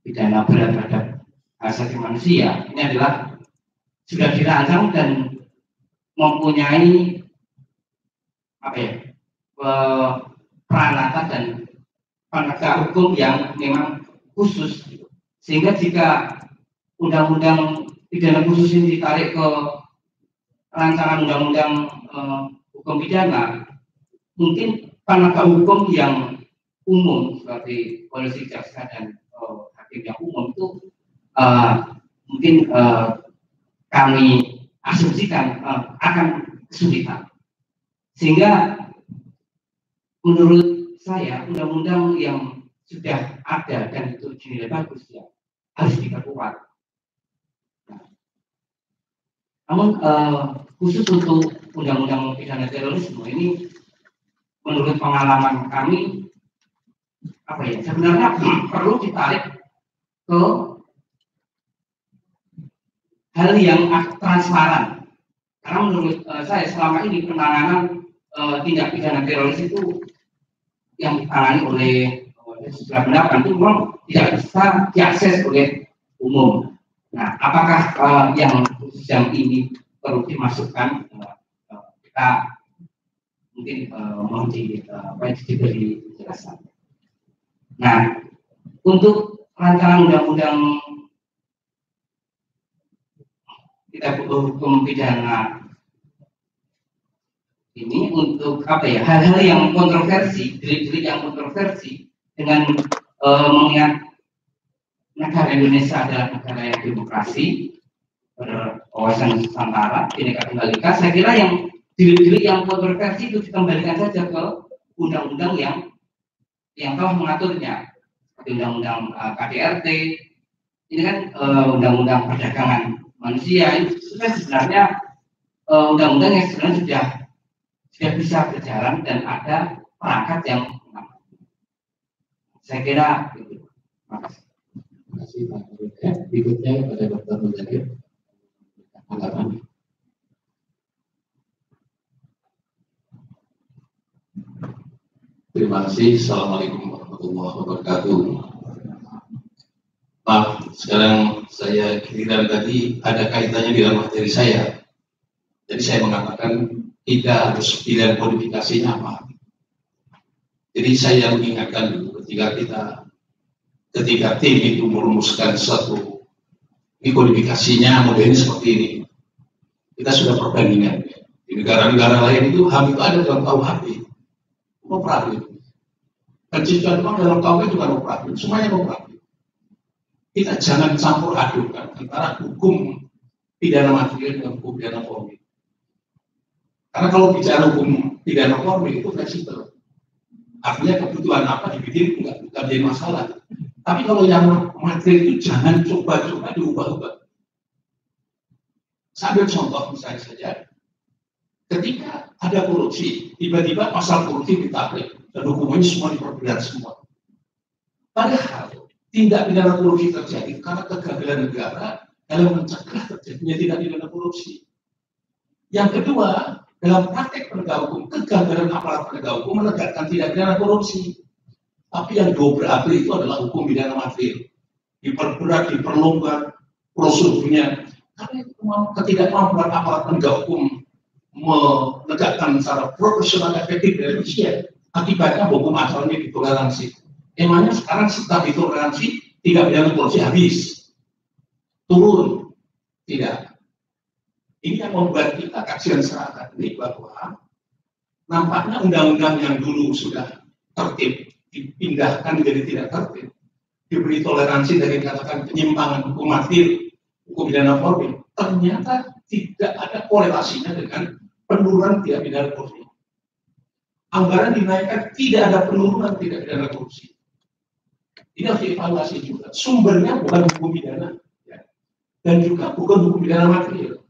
pidana berat terhadap hak asasi manusia, ini adalah sudah dirancang dan mempunyai peralatan dan penegak hukum yang memang khusus, sehingga jika undang-undang pidana khusus ini ditarik ke rancangan undang-undang hukum pidana, mungkin penegak hukum yang umum seperti polisi, jaksa dan hakim yang umum itu mungkin kami asumsikan akan kesulitan, sehingga menurut saya undang-undang yang sudah ada dan itu dinilai bagus ya harus diperkuat. Nah, namun khusus untuk undang-undang pidana terorisme ini, menurut pengalaman kami, apa ya, sebenarnya perlu ditarik ke hal yang transparan. Karena menurut saya selama ini penanganan tindak pidana teroris itu yang ditangani oleh sebelah pendapat itu memang tidak bisa diakses oleh umum. Nah, apakah yang ini perlu dimasukkan? Kita mungkin mohon diberi penjelasan. Nah, untuk rancangan undang-undang kita hukum pidana ini untuk apa ya, hal-hal yang kontroversi, delik-delik yang kontroversi, dengan mengingat negara Indonesia adalah negara yang demokrasi, berwawasan Nusantara, Bhinneka Tunggal Ika, saya kira yang delik-delik yang kontroversi itu dikembalikan saja ke undang-undang yang telah mengaturnya, seperti undang-undang KDRT, ini kan undang-undang perdagangan manusia, ini sudah sebenarnya undang-undang yang sebenarnya sudah bisa berjalan dan ada perangkat yang saya kira itu. Terima kasih Pak Rudi. Berikutnya kepada Dr. Muzakir. Tanggapan. Terima kasih. Assalamualaikum warahmatullahi wabarakatuh. Pak, sekarang saya kira tadi ada kaitannya dengan materi saya. Jadi saya mengatakan kita harus pilihan kodifikasinya apa. Jadi saya mengingatkan dulu ketika tim itu merumuskan suatu kodifikasinya modelnya seperti ini. Kita sudah perbandingan. Di negara-negara lain itu HAM itu ada dalam KUHP. Kooperatif. Pencucian uang dalam KUHP juga kooperatif. Semuanya kooperatif. Kita jangan campur adukan antara hukum pidana material dengan hukum pidana formil. Karena kalau bicara hukum pidana formil itu fleksibel. Artinya kebutuhan apa dibikin bukan jadi masalah. Tapi kalau yang material itu jangan coba-coba diubah-ubah. Saya ambil contoh misalnya saja, ketika ada korupsi, tiba-tiba pasal korupsi ditarik dan hukumannya semua diperberat semua. Padahal tindak pidana korupsi terjadi karena kegagalan negara dalam mencegah terjadinya tindak pidana korupsi. Yang kedua, dalam praktek penegak hukum, kegagalan aparat penegak hukum menegakkan tindak pidana korupsi. Tapi yang dobrak itu adalah hukum pidana material. Diperberat, diperlonggar prosedurnya. Karena ketidakmampuan aparat penegak hukum menegakkan secara profesional efektif dan efisien. Akibatnya hukum acaranya ditoleransi. Emangnya sekarang setelah ditoleransi tindak pidana korupsi habis? Turun? Tidak. Ini yang membuat kita kajian serata ini bahwa nampaknya undang-undang yang dulu sudah tertib dipindahkan menjadi tidak tertib, diberi toleransi dari katakan penyimpangan hukum material, hukum pidana formil, ternyata tidak ada korelasinya dengan penurunan tindak pidana korupsi. Anggaran dinaikkan, tidak ada penurunan tindak pidana korupsi. Ini harus dievaluasi juga. Sumbernya bukan hukum pidana, ya. Dan juga bukan hukum pidana material.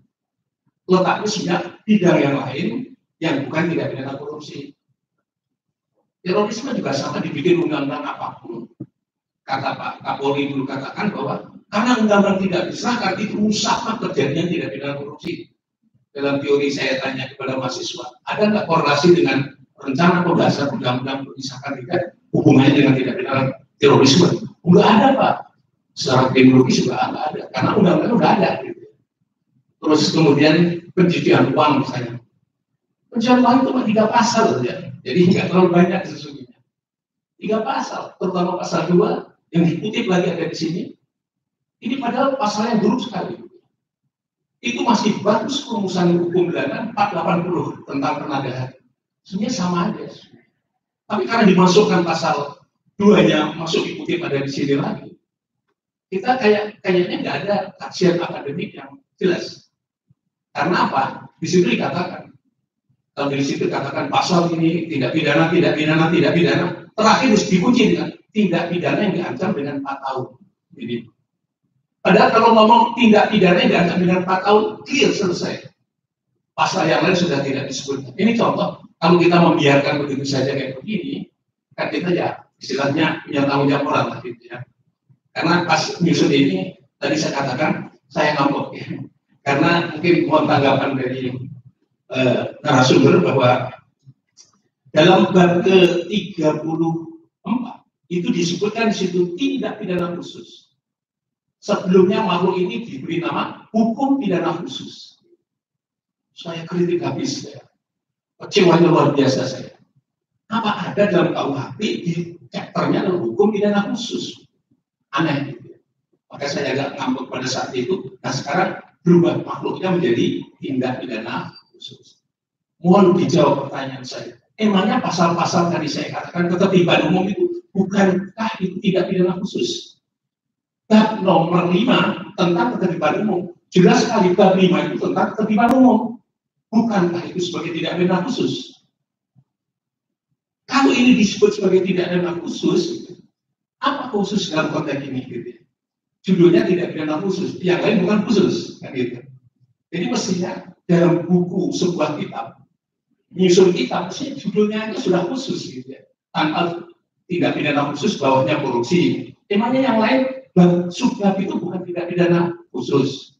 Letaknya sudah bidang yang lain yang bukan tindak pidana korupsi. Terorisme juga sama dibikin undang-undang apapun. Kata Pak Kapolri dulu katakan bahwa karena undang-undang tidak disahkan itu sama terjadinya tindak pidana korupsi. Dalam teori saya tanya kepada mahasiswa, ada nggak korelasi dengan rencana pembahasan undang-undang disahkan tidak hubungannya dengan tindak pidana terorisme? Enggak ada Pak. Secara kriminologis juga enggak ada, karena undang-undang udah ada. Gitu. Terus kemudian pencucian uang misalnya. Pencucian uang itu cuma 3 pasal saja. Jadi nggak terlalu banyak sesungguhnya. 3 pasal, terutama pasal 2 yang dikutip lagi ada di sini. Ini padahal pasal yang buruk sekali. Itu masih bagus perumusan hukum pidana 480 tentang penadahan. Sebenarnya sama aja. Tapi karena dimasukkan pasal 2-nya masuk dikutip ada di sini lagi. Kita kayaknya nggak ada kajian akademik yang jelas. Karena apa? Di situ dikatakan, kalau di situ dikatakan pasal ini tidak pidana, tidak pidana, tidak pidana, terakhir harus dikunci dengan tindak pidana yang diancam dengan 4 tahun. Jadi, padahal kalau ngomong tindak pidana yang diancam dengan 4 tahun, clear selesai. Pasal yang lain sudah tidak disebutkan. Ini contoh, kalau kita membiarkan begitu saja kayak begini, kan kita ya istilahnya punya tanggung jawab moral lah gitu ya. Karena pas nyusun ini, tadi saya katakan, saya ngambek ya. Karena mungkin mohon tanggapan dari narasumber bahwa dalam bab ke-34 itu disebutkan di situ tindak pidana khusus. Sebelumnya makhluk ini diberi nama hukum pidana khusus. Saya kritik habis ya. Kecewanya luar biasa saya. Apa ada dalam KUHP di chapternya adalah hukum pidana khusus? Aneh gitu. Maka saya agak ngambek pada saat itu. Nah sekarang berubah makhluknya menjadi tindak pidana khusus. Mohon dijawab pertanyaan saya. Emangnya pasal-pasal tadi saya katakan ketertiban umum itu bukankah itu tindak pidana khusus? Bab nomor 5 tentang ketertiban umum. Jelas sekali bab 5 itu tentang ketertiban umum. Bukankah itu sebagai tindak pidana khusus? Kalau ini disebut sebagai tindak pidana khusus, apa khusus dalam konteks ini? Gitu? Judulnya tidak pidana khusus, yang lain bukan khusus, kan gitu. Jadi mestinya dalam buku sebuah kitab, menyusun kitab, judulnya itu sudah khusus, gitu ya. Tanpa tidak pidana khusus, bawahnya korupsi. Emangnya yang lain, subbab itu bukan tidak pidana khusus.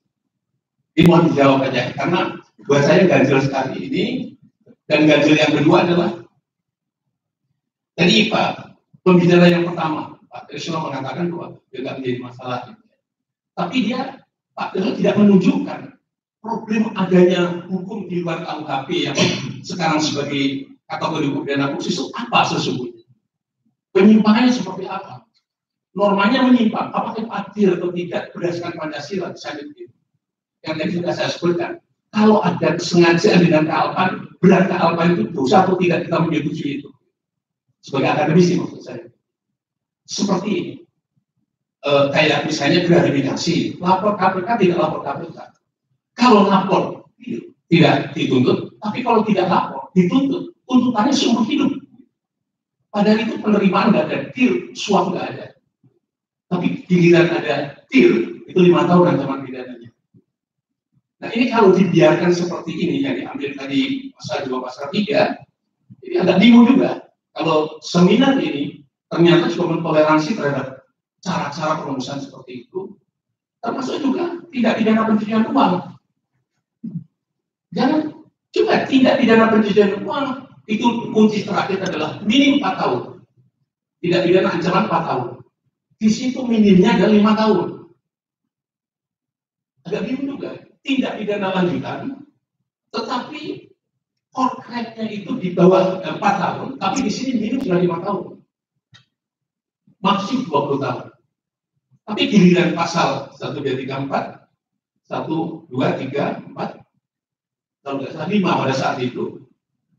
Ini mohon dijawab aja, karena buat saya ganjil sekali ini, dan ganjil yang kedua adalah tadi Pak pembicara yang pertama. Pak Trisno mengatakan bahwa dia tidak menjadi masalah. Tapi dia, Pak Trisno tidak menunjukkan problem adanya hukum di luar KUHP yang sekarang sebagai kategori hukum pidana khusus itu apa sesungguhnya? Penyimpangannya seperti apa? Normanya menyimpang, apakah adil atau tidak berdasarkan Pancasila, misalnya begitu. Yang tadi sudah saya sebutkan, kalau ada kesengajaan dengan kealpan, berat kealpan itu dosa atau tidak kita menyetujui itu. Sebagai akademisi maksud saya. Seperti ini, kayak misalnya gratifikasi, lapor KPK tidak lapor KPK. Kalau lapor tidak dituntut, tapi kalau tidak lapor dituntut, tuntutannya seumur hidup. Padahal itu penerimaan nggak ada, deal suap nggak ada. Tapi giliran ada deal itu 5 tahun ancaman pidananya. Nah ini kalau dibiarkan seperti ini yang diambil tadi pasal 2 pasal 3, ini agak bingung juga. Kalau seminar ini ternyata juga mentoleransi terhadap cara-cara perumusan seperti itu, termasuk juga tidak pidana pencucian uang. Jangan coba tidak pidana pencucian uang itu kunci terakhir adalah minim 4 tahun, tidak pidana ancaman 4 tahun. Di situ minimnya ada 5 tahun. Agak bingung juga. Tidak pidana lanjutan, tetapi konkretnya itu di bawah 4 tahun, tapi di sini minim sudah 5 tahun. Maksud 20 tahun. Tapi giliran pasal 1, 2, 3, 4, 1, 2, 3, 4, kalau nggak salah 5 pada saat itu,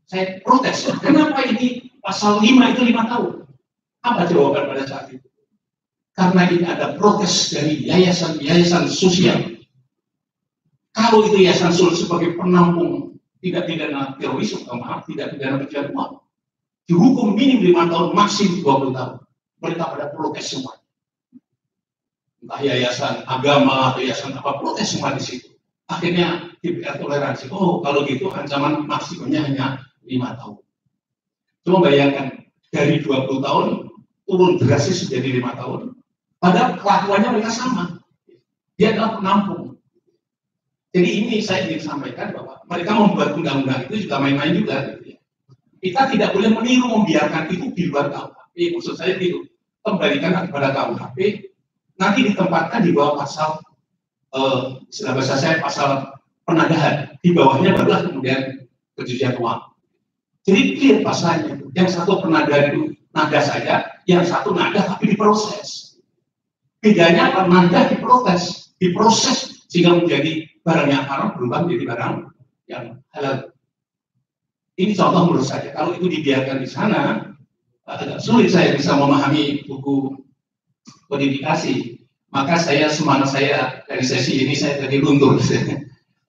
saya protes. Kenapa ini pasal 5 itu 5 tahun? Apa jawaban pada saat itu? Karena ini ada protes dari yayasan sosial. Kalau itu yayasan sosial sebagai penampung tidak pidana terorisme, tidak pidana pencucian uang, dihukum minim 5 tahun, maksimum 20 tahun. Mereka pada protes semua. Entah yayasan agama atau yayasan apa, protes semua di situ. Akhirnya DPR toleransi. Oh, kalau gitu ancaman maksimumnya hanya 5 tahun. Coba bayangkan, dari 20 tahun turun drastis menjadi 5 tahun. Padahal kelakuannya mereka sama. Dia adalah penampung. Jadi ini saya ingin sampaikan bahwa mereka membuat undang-undang itu juga main-main juga. Gitu ya. Kita tidak boleh meniru membiarkan itu di luar KUHP. Maksud saya itu kembalikan kepada KUHP. Nanti ditempatkan di bawah pasal, istilah bahasa saya pasal penadahan. Di bawahnya barulah kemudian pencucian uang. Jadi clear pasalnya. Yang satu penadahan itu nada saja, yang satu nada tapi diproses. Bedanya penada diproses sehingga menjadi barang yang haram berubah menjadi barang yang halal. Ini contoh menurut saya. Kalau itu dibiarkan di sana, agak sulit saya bisa memahami buku kodifikasi. Maka semangat saya dari sesi ini saya tadi luntur.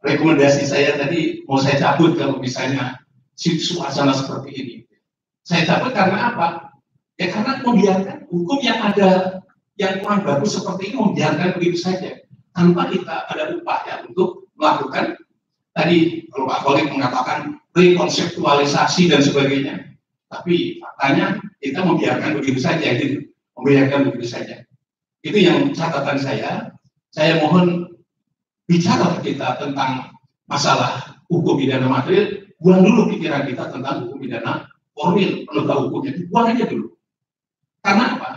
Rekomendasi saya tadi mau saya cabut kalau misalnya suasana seperti ini. Saya cabut karena apa? Ya karena membiarkan hukum yang ada yang kurang bagus seperti ini, membiarkan begitu saja tanpa kita ada upaya untuk melakukan tadi kalau Pak Khalid mengatakan rekonseptualisasi dan sebagainya. Tapi faktanya kita membiarkan begitu saja, gitu. Membiarkan begitu saja. Itu yang catatan saya. Saya mohon bicara kita tentang masalah hukum pidana material, buang dulu pikiran kita tentang hukum pidana formil, penegak hukumnya, buang aja dulu. Karena apa?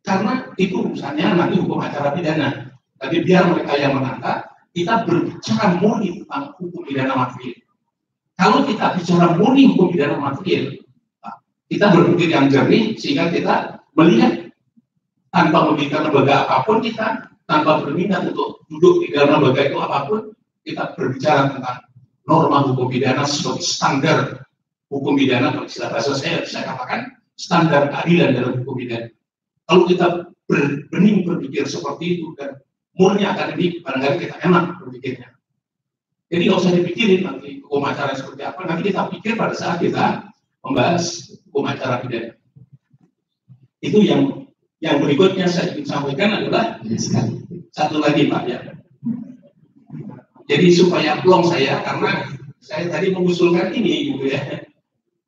Karena itu urusannya nanti hukum acara pidana. Tapi biar mereka yang menangkap, kita berbicara murni tentang hukum pidana material. Kalau kita bicara murni hukum pidana material, kita berpikir yang jernih sehingga kita melihat tanpa memikirkan lembaga apapun kita, tanpa berminat untuk duduk di dalam lembaga itu apapun, kita berbicara tentang norma hukum pidana sebagai standar hukum pidana. Kalau istilah bahasa saya katakan standar keadilan dalam hukum pidana. Kalau kita bening berpikir seperti itu dan murni akademik, barangkali kita enak berpikirnya. Jadi nggak usah dipikirin nanti hukum acara seperti apa, nanti kita pikir pada saat kita membahas hukum acara pidana. Itu yang berikutnya saya ingin sampaikan adalah satu lagi Pak ya. Jadi supaya plong saya, karena saya tadi mengusulkan ini gitu ya.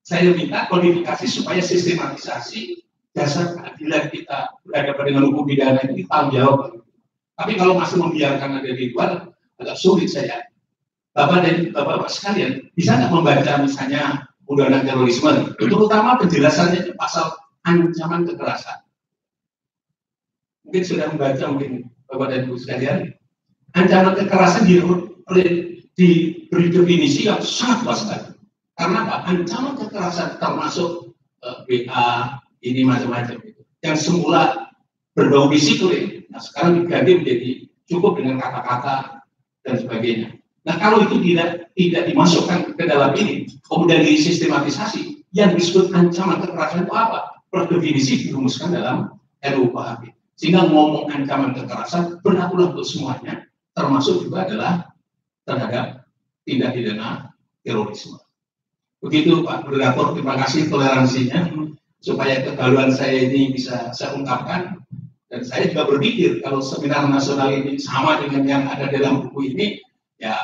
Saya minta kodifikasi supaya sistematisasi dasar keadilan kita berhadapan dengan hukum pidana ini tanggung jawab. Tapi kalau masih membiarkan ada di luar, agak sulit saya. Bapak dan Bapak sekalian, bisa nggak membaca misalnya undang-undang terorisme, terutama penjelasannya di pasal ancaman kekerasan. Mungkin sudah membaca, mungkin Bapak dan Ibu sekalian, ancaman kekerasan diberi definisi yang sangat luas sekali. Karena apa? Ancaman kekerasan termasuk BA, ini macam-macam itu. Yang semula berbau fisik, nah sekarang diganti menjadi cukup dengan kata-kata dan sebagainya. Nah kalau itu tidak dimasukkan ke dalam ini, kemudian disistematisasi, yang disebut ancaman kekerasan itu apa? Per definisi dirumuskan dalam RUU KHP. Sehingga ngomong ancaman kekerasan berlaku untuk semuanya, termasuk juga adalah terhadap tindak pidana terorisme. Begitu Pak Moderator, terima kasih toleransinya supaya kegalauan saya ini bisa saya ungkapkan. Dan saya juga berpikir kalau seminar nasional ini sama dengan yang ada dalam buku ini, ya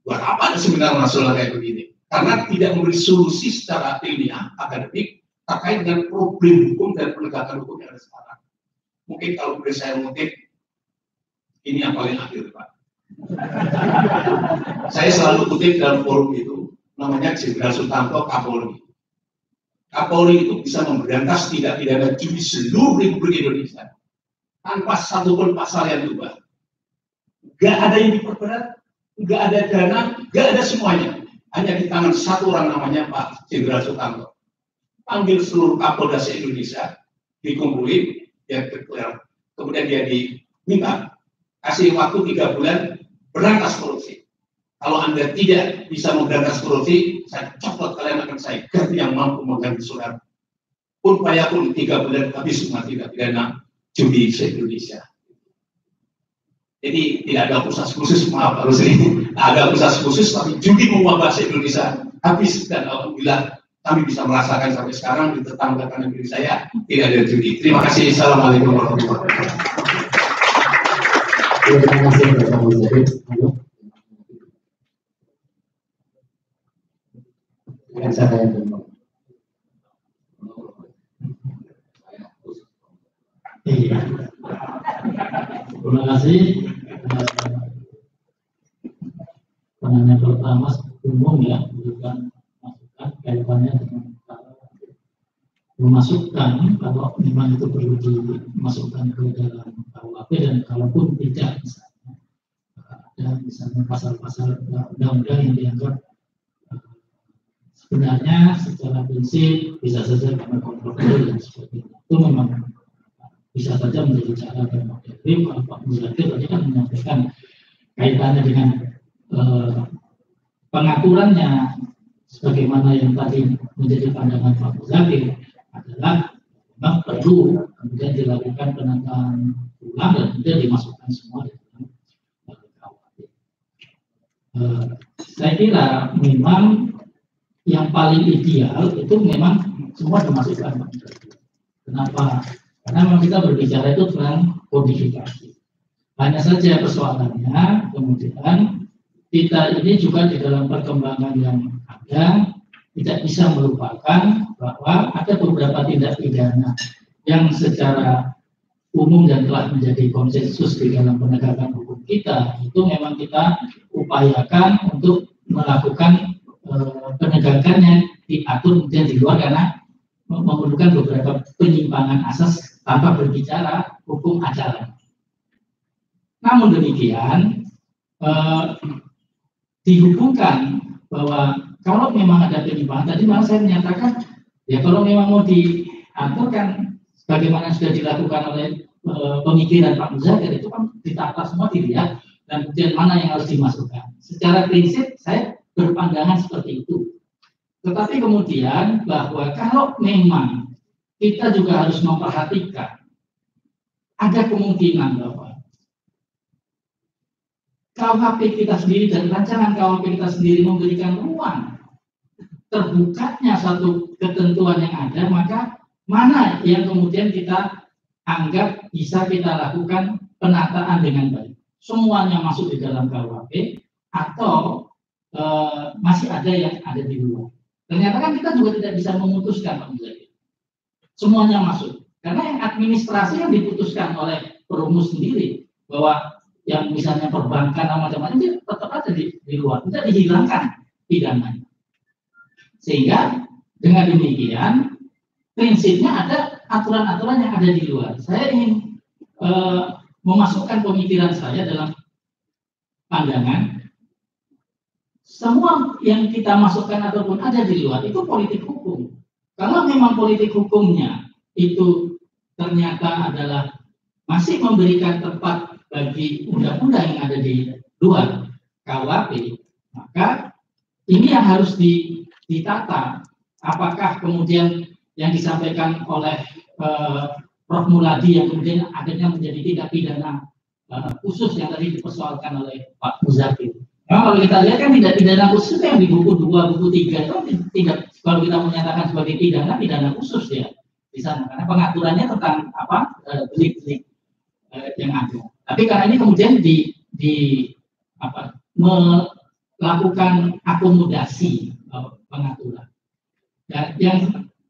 buat apa ada seminar nasional kayak begini? Karena tidak memberi solusi secara ilmiah, akademik terkait dengan problem hukum dan penegakan hukum yang ada sekarang. Mungkin kalau boleh saya mengutip, ini yang paling akhir Pak. Saya selalu kutip dalam forum itu, namanya Jenderal Sutanto Kapolri. Kapolri itu bisa memberantas tindak pidana judi seluruh Republik Indonesia tanpa satupun pasal yang berubah. Gak ada yang diperberat, gak ada dana, gak ada semuanya. Hanya di tangan satu orang namanya Pak Jenderal Sutanto. Panggil seluruh Kapolda se-Indonesia, dikumpulin, dia declare. Kemudian dia diminta kasih waktu 3 bulan berantas korupsi. Kalau Anda tidak bisa memberantas korupsi, saya copot kalian akan saya ganti yang mampu mengganti saudara. Pun payah pun 3 bulan habis semua tidak pidana judi se-Indonesia. Jadi tidak ada khusus, maaf harus ini. Ada khusus, tapi judi mewabah se-Indonesia habis, dan alhamdulillah kami bisa merasakan sampai sekarang di tetangga negeri saya tidak ada judi. Terima kasih. Assalamualaikum warahmatullahi wabarakatuh. Terima kasih Bapak Muzahid. Iya. Terima kasih. Penanya pertama umum ya, bukan masukan kaitannya dengan memasukkan kalau memang itu perlu dimasukkan ke dalam KUHP, dan kalaupun tidak misalnya ada misalnya pasal-pasal undang-undang yang dianggap sebenarnya secara prinsip bisa saja karena kontroversi dan sebagainya, itu memang bisa saja menjadi cara dan model. Kalau Pak Muzakir tadi kan menyampaikan kaitannya dengan pengaturannya sebagaimana yang tadi menjadi pandangan Pak Muzakir adalah memang perlu kemudian dilakukan penataan ulang dan kemudian dimasukkan semua di dalam KUHP. Saya kira memang yang paling ideal itu memang semua dimasukkan. Kenapa? Karena memang kita berbicara itu tentang kodifikasi. Hanya saja persoalannya kemudian kita ini juga di dalam perkembangan yang ada tidak bisa melupakan bahwa ada beberapa tindak pidana yang secara umum dan telah menjadi konsensus di dalam penegakan hukum kita, itu memang kita upayakan untuk melakukan penegakannya diatur kemudian di luar karena memerlukan beberapa penyimpangan asas tanpa berbicara hukum acara. Namun demikian dihubungkan bahwa kalau memang ada penyimpangan, tadi malah saya menyatakan ya kalau memang mau diatur kan sebagaimana sudah dilakukan oleh pemikiran Pak Muzakir itu kan ditata semua dilihat dan kemudian mana yang harus dimasukkan. Secara prinsip saya berpandangan seperti itu. Tetapi kemudian bahwa kalau memang kita juga harus memperhatikan ada kemungkinan bahwa KUHP kita sendiri dan rancangan KUHP kita sendiri memberikan ruang terbukanya satu ketentuan yang ada, maka mana yang kemudian kita anggap bisa kita lakukan penataan dengan baik. Semuanya masuk di dalam KUHP atau masih ada yang ada di luar. Ternyata kan kita juga tidak bisa memutuskan Pak Muzakir. Semuanya masuk. Karena yang administrasi yang diputuskan oleh perumus sendiri bahwa yang misalnya perbankan macam-macam itu tetap ada di luar, tidak dihilangkan pidananya. Sehingga dengan demikian prinsipnya ada aturan-aturan yang ada di luar. Saya ingin memasukkan pemikiran saya dalam pandangan semua yang kita masukkan ataupun ada di luar itu politik hukum. Kalau memang politik hukumnya itu ternyata adalah masih memberikan tempat bagi undang-undang yang ada di luar KUHP, maka ini yang harus ditata. Apakah kemudian yang disampaikan oleh Prof. Muladi yang kemudian akhirnya menjadi tindak pidana khusus yang tadi dipersoalkan oleh Pak Muzakir. Nah, kalau kita lihat kan tindak pidana khusus yang di buku 2, buku 3 itu tidak, kalau kita menyatakan sebagai pidana khusus ya di sana karena pengaturannya tentang apa delik-delik yang ada. Tapi karena ini kemudian melakukan akomodasi pengaturan. Dan yang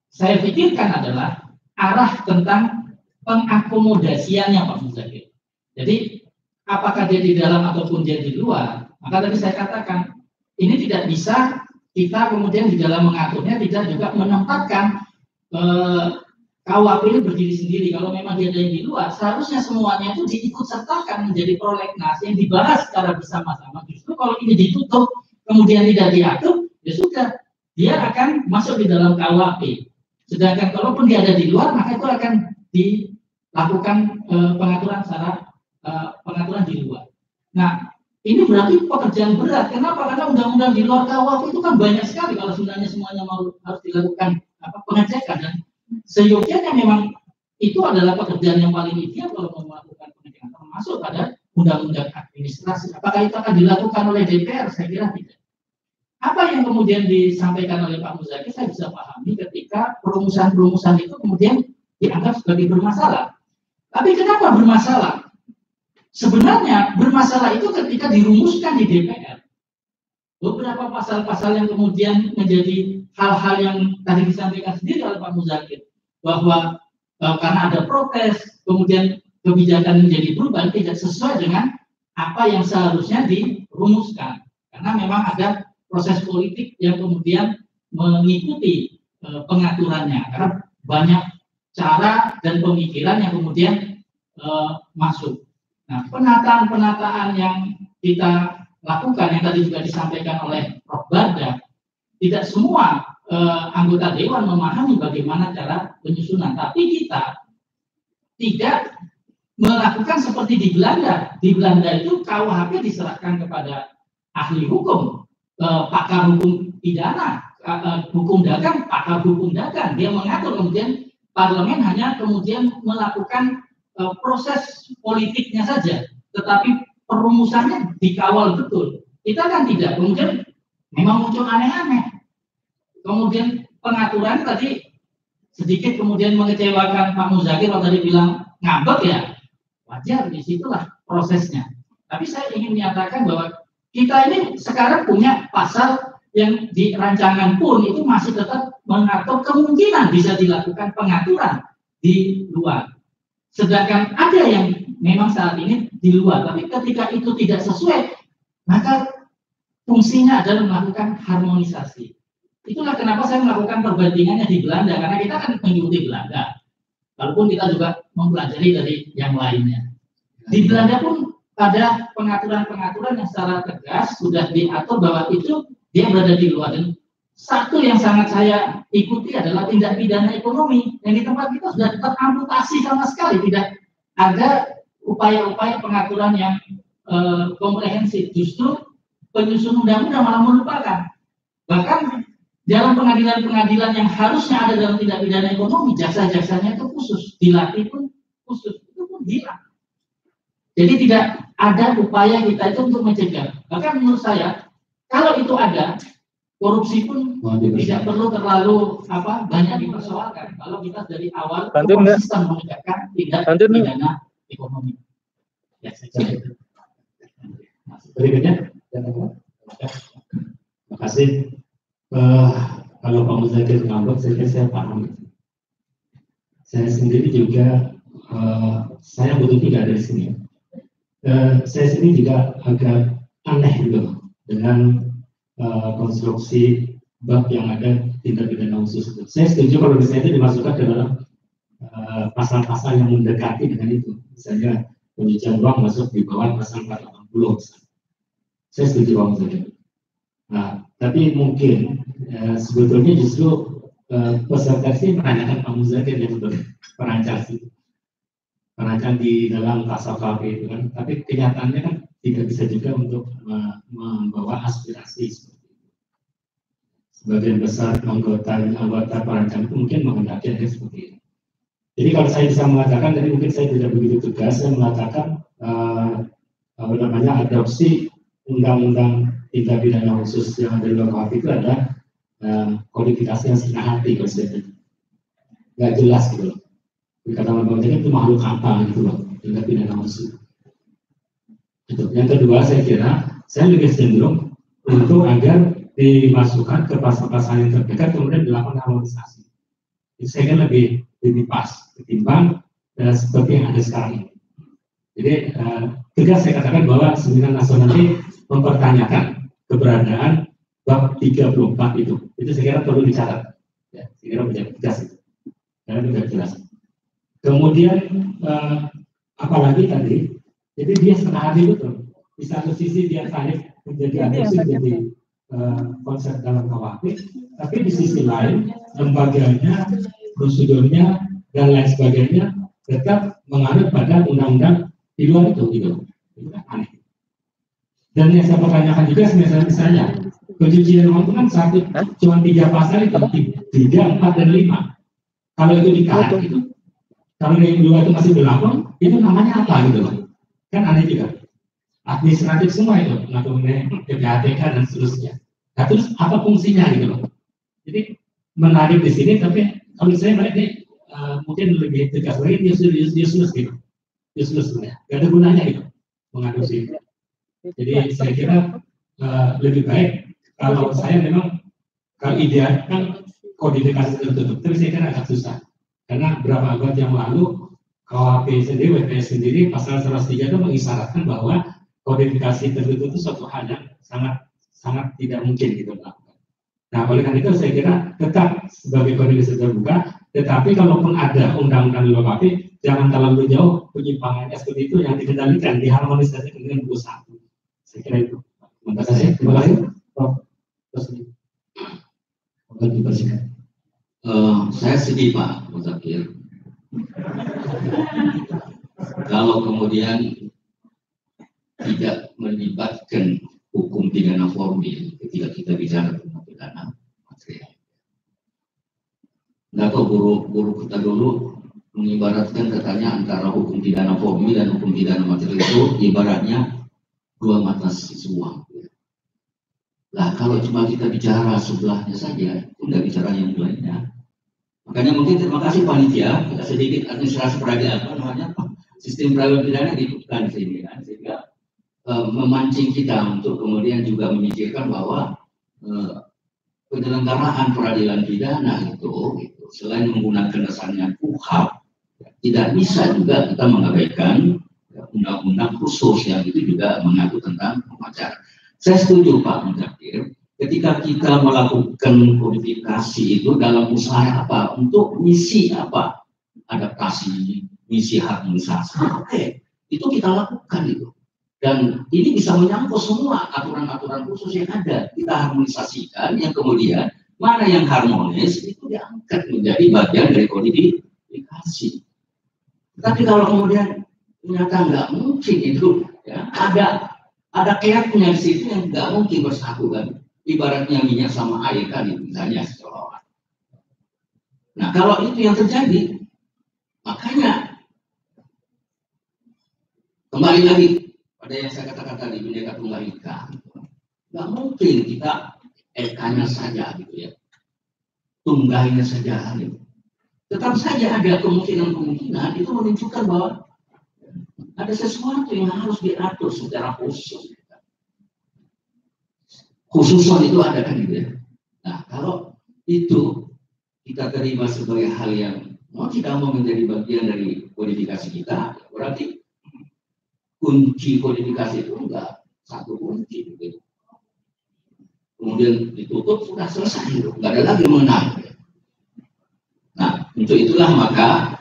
saya pikirkan adalah arah tentang pengakomodasiannya Pak Muzakir. Jadi apakah dia di dalam ataupun dia di luar? Maka tadi saya katakan ini tidak bisa kita kemudian di dalam mengaturnya tidak juga menempatkan KUHP ini berdiri sendiri. Kalau memang dia ada di luar, seharusnya semuanya itu diikut sertakan menjadi prolegnas yang dibahas secara bersama-sama. Justru kalau ini ditutup kemudian tidak diatur, ya sudah dia akan masuk di dalam KUHP. Sedangkan kalaupun dia ada di luar, maka itu akan dilakukan pengaturan secara pengaturan di luar. Nah, ini berarti pekerjaan berat. Kenapa? Karena undang-undang di luar KUHP itu kan banyak sekali. Kalau sebenarnya semuanya harus dilakukan pengecekan dan seyogyanya memang itu adalah pekerjaan yang paling ideal kalau mau melakukan pengecekan, termasuk pada undang-undang administrasi. Apakah itu akan dilakukan oleh DPR? Saya kira tidak. Apa yang kemudian disampaikan oleh Pak Muzakir saya bisa pahami ketika perumusan-perumusan itu kemudian dianggap sebagai bermasalah. Tapi kenapa bermasalah? Sebenarnya bermasalah itu ketika dirumuskan di DPR. Beberapa pasal-pasal yang kemudian menjadi hal-hal yang tadi disampaikan sendiri oleh Pak Muzakir bahwa karena ada protes, kemudian kebijakan menjadi berubah tidak sesuai dengan apa yang seharusnya dirumuskan. Karena memang ada proses politik yang kemudian mengikuti pengaturannya. Karena banyak cara dan pemikiran yang kemudian masuk. Nah, penataan-penataan yang kita lakukan yang tadi juga disampaikan oleh Prof. Barda, tidak semua anggota Dewan memahami bagaimana cara penyusunan. Tapi kita tidak melakukan seperti di Belanda. Di Belanda itu KUHP diserahkan kepada ahli hukum, pakar hukum pidana, hukum dagang, pakar hukum dagang. Dia mengatur, kemudian parlemen hanya kemudian melakukan proses politiknya saja, tetapi perumusannya dikawal betul. Kita kan tidak, kemudian memang muncul aneh-aneh. Kemudian pengaturan tadi sedikit kemudian mengecewakan Pak Muzakir kalau tadi bilang ngambek ya, wajar, disitulah prosesnya. Tapi saya ingin menyatakan bahwa kita ini sekarang punya pasal yang di rancangan pun itu masih tetap mengatur kemungkinan bisa dilakukan pengaturan di luar. Sedangkan ada yang memang saat ini di luar, tapi ketika itu tidak sesuai, maka fungsinya adalah melakukan harmonisasi. Itulah kenapa saya melakukan perbandingannya di Belanda, karena kita kan mengikuti Belanda. Walaupun kita juga mempelajari dari yang lainnya. Di Belanda pun ada pengaturan-pengaturan yang secara tegas sudah diatur bahwa itu dia berada di luar. Dan satu yang sangat saya ikuti adalah tindak pidana ekonomi. Yang di tempat kita sudah teramputasi sama sekali. Tidak ada upaya-upaya pengaturan yang komprehensif. Justru penyusun undang-undang malah melupakan. Bahkan dalam pengadilan-pengadilan yang harusnya ada dalam tindak pidana ekonomi, jaksa-jaksanya itu khusus, dilatih pun khusus, itu pun hilang. Jadi tidak ada upaya kita itu untuk mencegah. Bahkan menurut saya, kalau itu ada, korupsi pun tidak perlu terlalu banyak dipersoalkan. Kalau kita dari awal konsisten menegakkan tindak pidana ekonomi. Ya, saya kira itu. Berikutnya, terima kasih. Kalau Pak Muzakir ngambek, saya paham. Saya sendiri juga, saya butuh tidak dari sini. Saya sendiri juga agak aneh gitu dengan konstruksi bab yang ada tindak pidana khusus itu. Saya setuju kalau misalnya itu dimasukkan ke dalam pasal-pasal yang mendekati dengan itu. Misalnya pencucian uang masuk di bawah pasal 480 misalnya. Saya setuju Pak Muzakir. Nah, tapi mungkin sebetulnya justru peserta ini menanyakan Pak Muzakir yang perancang itu, perancang di dalam pasal KP itu kan. Tapi kenyataannya kan tidak bisa juga untuk membawa aspirasi seperti itu. Sebagian besar anggota perancang itu mungkin menghendaki ada seperti itu. Jadi kalau saya bisa mengatakan, tadi mungkin saya tidak begitu tegas, saya mengatakan adopsi undang-undang tindak pidana khusus yang ada di luar KUHP itu ada kodifikasi yang setengah hati kalau saya tadi, nggak jelas gitu loh. Dikatakan bahwa itu makhluk apa gitu loh, tindak pidana khusus. Itu. Yang kedua saya kira saya lebih cenderung untuk agar dimasukkan ke pasal-pasal yang terdekat kemudian dilakukan harmonisasi. Itu saya kira lebih pas ketimbang seperti yang ada sekarang ini. Jadi tegas saya katakan bahwa Seminar Nasional ini mempertanyakan keberadaan bab 34 itu saya kira perlu dicatat. Ya, saya kira menjadi tegas itu, karena tidak jelas. Kemudian apalagi tadi, jadi dia setengah hati betul. Di satu sisi dia tarik menjadi adopsi menjadi konsep dalam KUHP, tapi di sisi lain lembaganya, prosedurnya dan lain sebagainya tetap menganut pada undang-undang di luar itu gitu. Itu kan aneh. Dan yang saya pertanyakan juga misalnya pencucian uang itu kan cuma 3 pasal itu, 3, 4, dan 5. Kalau itu ditahan gitu, kalau yang kedua itu masih berlaku, itu namanya apa gitu loh? Kan aneh juga. Administratif semua itu, mengenai PPATK dan seterusnya. Nah terus apa fungsinya gitu loh? Jadi menarik di sini, tapi kalau saya melihat mungkin lebih tegas lagi, useless gitu. Useless sebenarnya, gak ada gunanya gitu mengadopsi itu. Jadi saya kira lebih baik kalau saya memang kalau ideal kan kodifikasi tertutup, tapi saya kira agak susah karena beberapa abad yang lalu KUHP sendiri, WPS sendiri pasal 103 itu mengisyaratkan bahwa kodifikasi tertutup itu suatu hal yang sangat tidak mungkin gitu melakukan. Nah oleh karena itu saya kira tetap sebagai kodifikasi terbuka, tetapi kalaupun ada undang-undang di luar KUHP jangan terlalu jauh penyimpangan seperti itu yang dikendalikan, diharmonisasi dengan buku 1. Saya kira itu. Terima kasih. Prof. Saya sedih Pak Muzakir. Kalau kemudian tidak melibatkan hukum pidana formil ketika kita bicara tentang pidana material. Nggak tahu guru kita dulu mengibaratkan katanya antara hukum pidana formil dan hukum pidana material itu ibaratnya 2 mata uang. Lah kalau cuma kita bicara sebelahnya saja, itu nggak bicara yang lainnya. Makanya mungkin terima kasih panitia, kita sedikit administrasi peradilan sistem peradilan pidana dibutuhkan di sini kan, sehingga memancing kita untuk kemudian juga memikirkan bahwa penyelenggaraan peradilan pidana itu selain menggunakan dasarnya KUHP, tidak bisa juga kita mengabaikan undang-undang khusus yang itu juga mengatur tentang pengacara. Saya setuju Pak Muzakir, ketika kita melakukan kodifikasi itu dalam usaha apa, untuk misi apa, adaptasi, misi harmonisasi, oke, itu kita lakukan itu. Dan ini bisa menyangkut semua aturan-aturan khusus yang ada, kita harmonisasikan, yang kemudian mana yang harmonis itu diangkat menjadi bagian dari kodifikasi. Tapi kalau kemudian ternyata nggak mungkin itu, ya, ada keatnya di situ yang nggak mungkin bersatu kan, ibaratnya minyak sama air kan, itu misalnya seolah-olah. Nah kalau itu yang terjadi, makanya kembali lagi pada yang saya katakan tadi, Bhinneka Tunggal Ika, nggak mungkin kita LK-nya saja gitu ya, tunggalnya saja gitu. Tetap saja ada kemungkinan itu menunjukkan bahwa ada sesuatu yang harus diatur secara khusus. Khususan itu ada kan gitu ya. Nah kalau itu kita terima sebagai hal yang mau tidak mau menjadi bagian dari kodifikasi kita, berarti kunci kodifikasi itu enggak satu kunci gitu. Kemudian ditutup sudah selesai, enggak ada lagi mengenai. Nah untuk itulah maka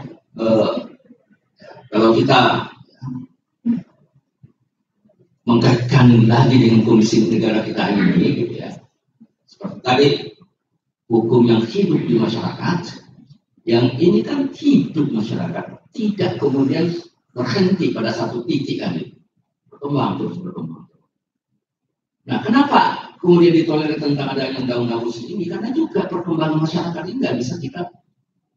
kalau kita mengkaitkan lagi dengan kondisi negara kita ini gitu ya, seperti tadi hukum yang hidup di masyarakat, yang ini kan hidup masyarakat, tidak kemudian berhenti pada satu titik kan, berkembang terus berkembang. Nah kenapa kemudian ditolerir tentang adanya undang-undang khusus ini? Karena juga perkembangan masyarakat ini nggak bisa kita.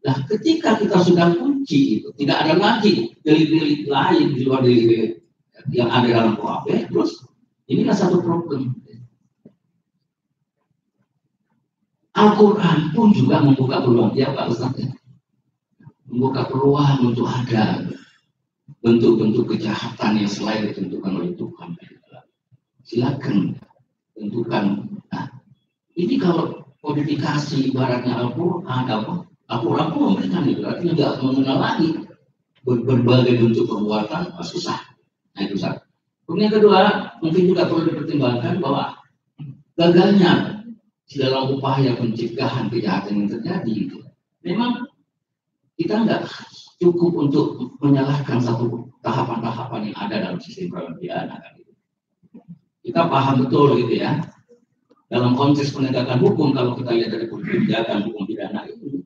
Nah ketika kita sudah kunci itu, tidak ada lagi delik-delik lain di luar delik yang ada dalam KUHP, terus inilah satu problem. Al-Quran pun juga membuka peluang, ya Pak Ustaz, ya? Membuka peluang untuk ada bentuk-bentuk kejahatan yang selain ditentukan oleh Tuhan. Silakan tentukan. Nah, ini kalau kodifikasi ibaratnya Al-Quran pun memberikan itu, artinya nggak mengenal lagi berbagai bentuk perbuatan, susah. Nah itu satu. Kemudian kedua, mungkin juga perlu dipertimbangkan bahwa gagalnya di dalam upaya pencegahan kejahatan yang terjadi itu, memang kita nggak cukup untuk menyalahkan satu tahapan-tahapan yang ada dalam sistem peradilan pidana kan. Kita paham betul gitu ya, dalam konteks penegakan hukum, kalau kita lihat dari kebijakan hukum pidana itu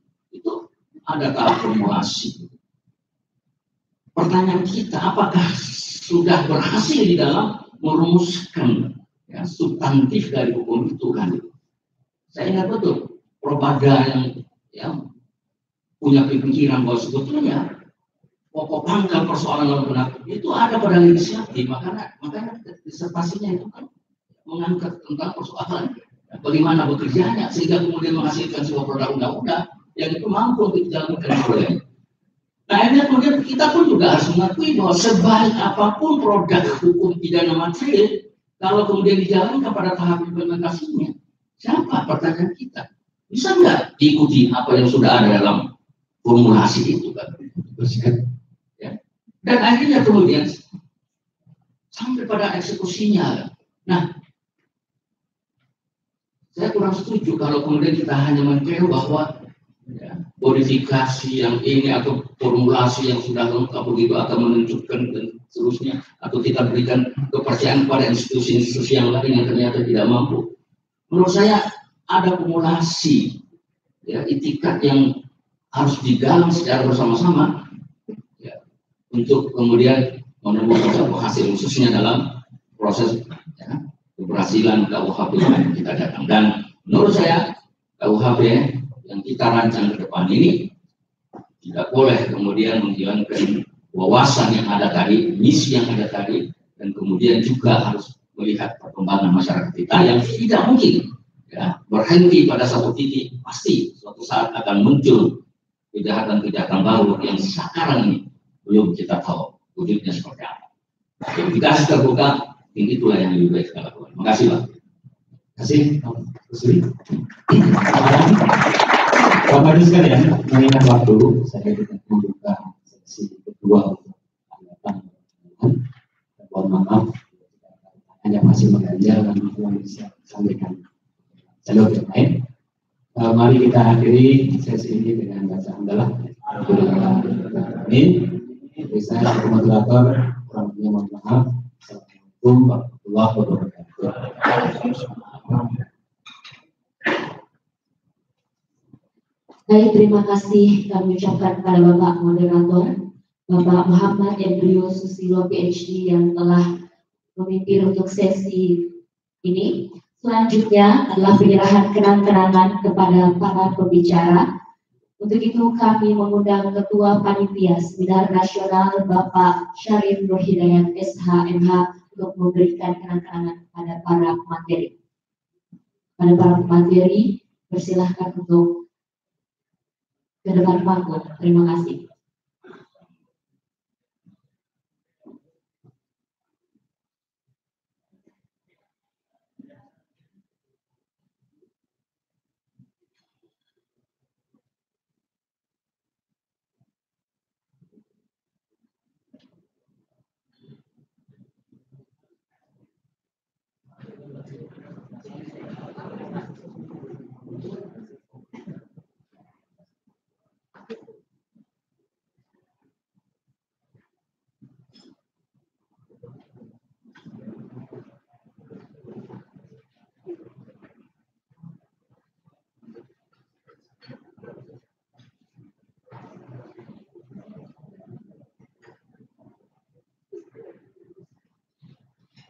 ada tahap formulasi. Pertanyaan kita, apakah sudah berhasil di dalam merumuskan ya, substantif dari hukum itu kan? Saya ingat betul Probada yang punya pemikiran bahwa sebetulnya pokok pangkal persoalan lalu penakut itu ada pada legislatif, makanya disertasinya itu kan mengangkat tentang persoalan bagaimana bekerjanya sehingga kemudian menghasilkan sebuah produk undang-undang yang itu mampu untuk dijalankan oleh. Nah ini kemudian kita pun juga harus mengakui bahwa sebaik apapun produk hukum pidana material, kalau kemudian dijalankan pada tahap implementasinya, siapa pertanyaan kita? Bisa nggak diikuti apa yang sudah ada dalam formulasi itu kan? Ya. Dan akhirnya kemudian sampai pada eksekusinya. Nah, saya kurang setuju kalau kemudian kita hanya mengklaim bahwa ya, kodifikasi yang ini atau formulasi yang sudah lengkap begitu akan menunjukkan dan seterusnya, atau kita berikan kepercayaan pada institusi-institusi yang lain yang ternyata tidak mampu. Menurut saya ada kumulasi ya, itikat yang harus digalang secara bersama-sama ya, untuk kemudian menemukan satu hasil khususnya dalam proses ya, keberhasilan KUHP yang kita datang. Dan menurut saya KUHP yang kita rancang ke depan ini tidak boleh kemudian menghilangkan wawasan yang ada tadi, misi yang ada tadi, dan kemudian juga harus melihat perkembangan masyarakat kita yang tidak mungkin ya, berhenti pada satu titik, pasti suatu saat akan muncul kejahatan baru yang sekarang ini belum kita tahu wujudnya seperti apa. Verifikasi terbuka, itulah yang lebih baik kita lakukan. Terima kasih, Pak. Terima kasih, Bapak Ibu sekalian, mengingat waktu, saya tidak membuka sesi kedua untuk tanggapan. Mohon maaf, hanya masih mengganjal dan belum bisa sampaikan jalur yang lain. Mari kita akhiri sesi ini dengan baca hamdalah. Amin. Saya sebagai moderator, kurang lebihnya mohon maaf. Assalamualaikum warahmatullahi wabarakatuh. Baik, terima kasih kami ucapkan kepada Bapak Moderator, Bapak Muhammad Endrio Susilo PhD yang telah memimpin untuk sesi ini. Selanjutnya adalah penyerahan kenang-kenangan kepada para pembicara. Untuk itu kami mengundang Ketua Panitia Seminar Nasional Bapak Syarif Nur Hidayat SH.MH untuk memberikan kenang-kenangan kepada para pemateri. Pada para pemateri, persilahkan untuk ke depan panggung. Terima kasih.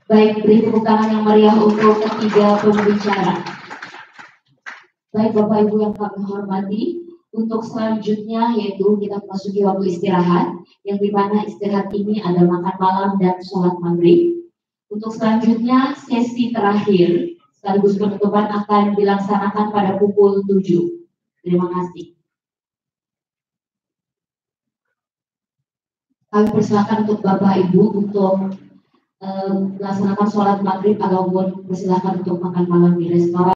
Baik, beri tepuk tangan yang meriah untuk ketiga pembicara. Baik, Bapak Ibu yang kami hormati, untuk selanjutnya yaitu kita memasuki waktu istirahat, yang dimana istirahat ini ada makan malam dan sholat maghrib. Untuk selanjutnya sesi terakhir sekaligus penutupan akan dilaksanakan pada pukul 7. Terima kasih. Kami persilakan untuk Bapak Ibu untuk melaksanakan sholat maghrib ataupun persilakan untuk makan malam di restoran.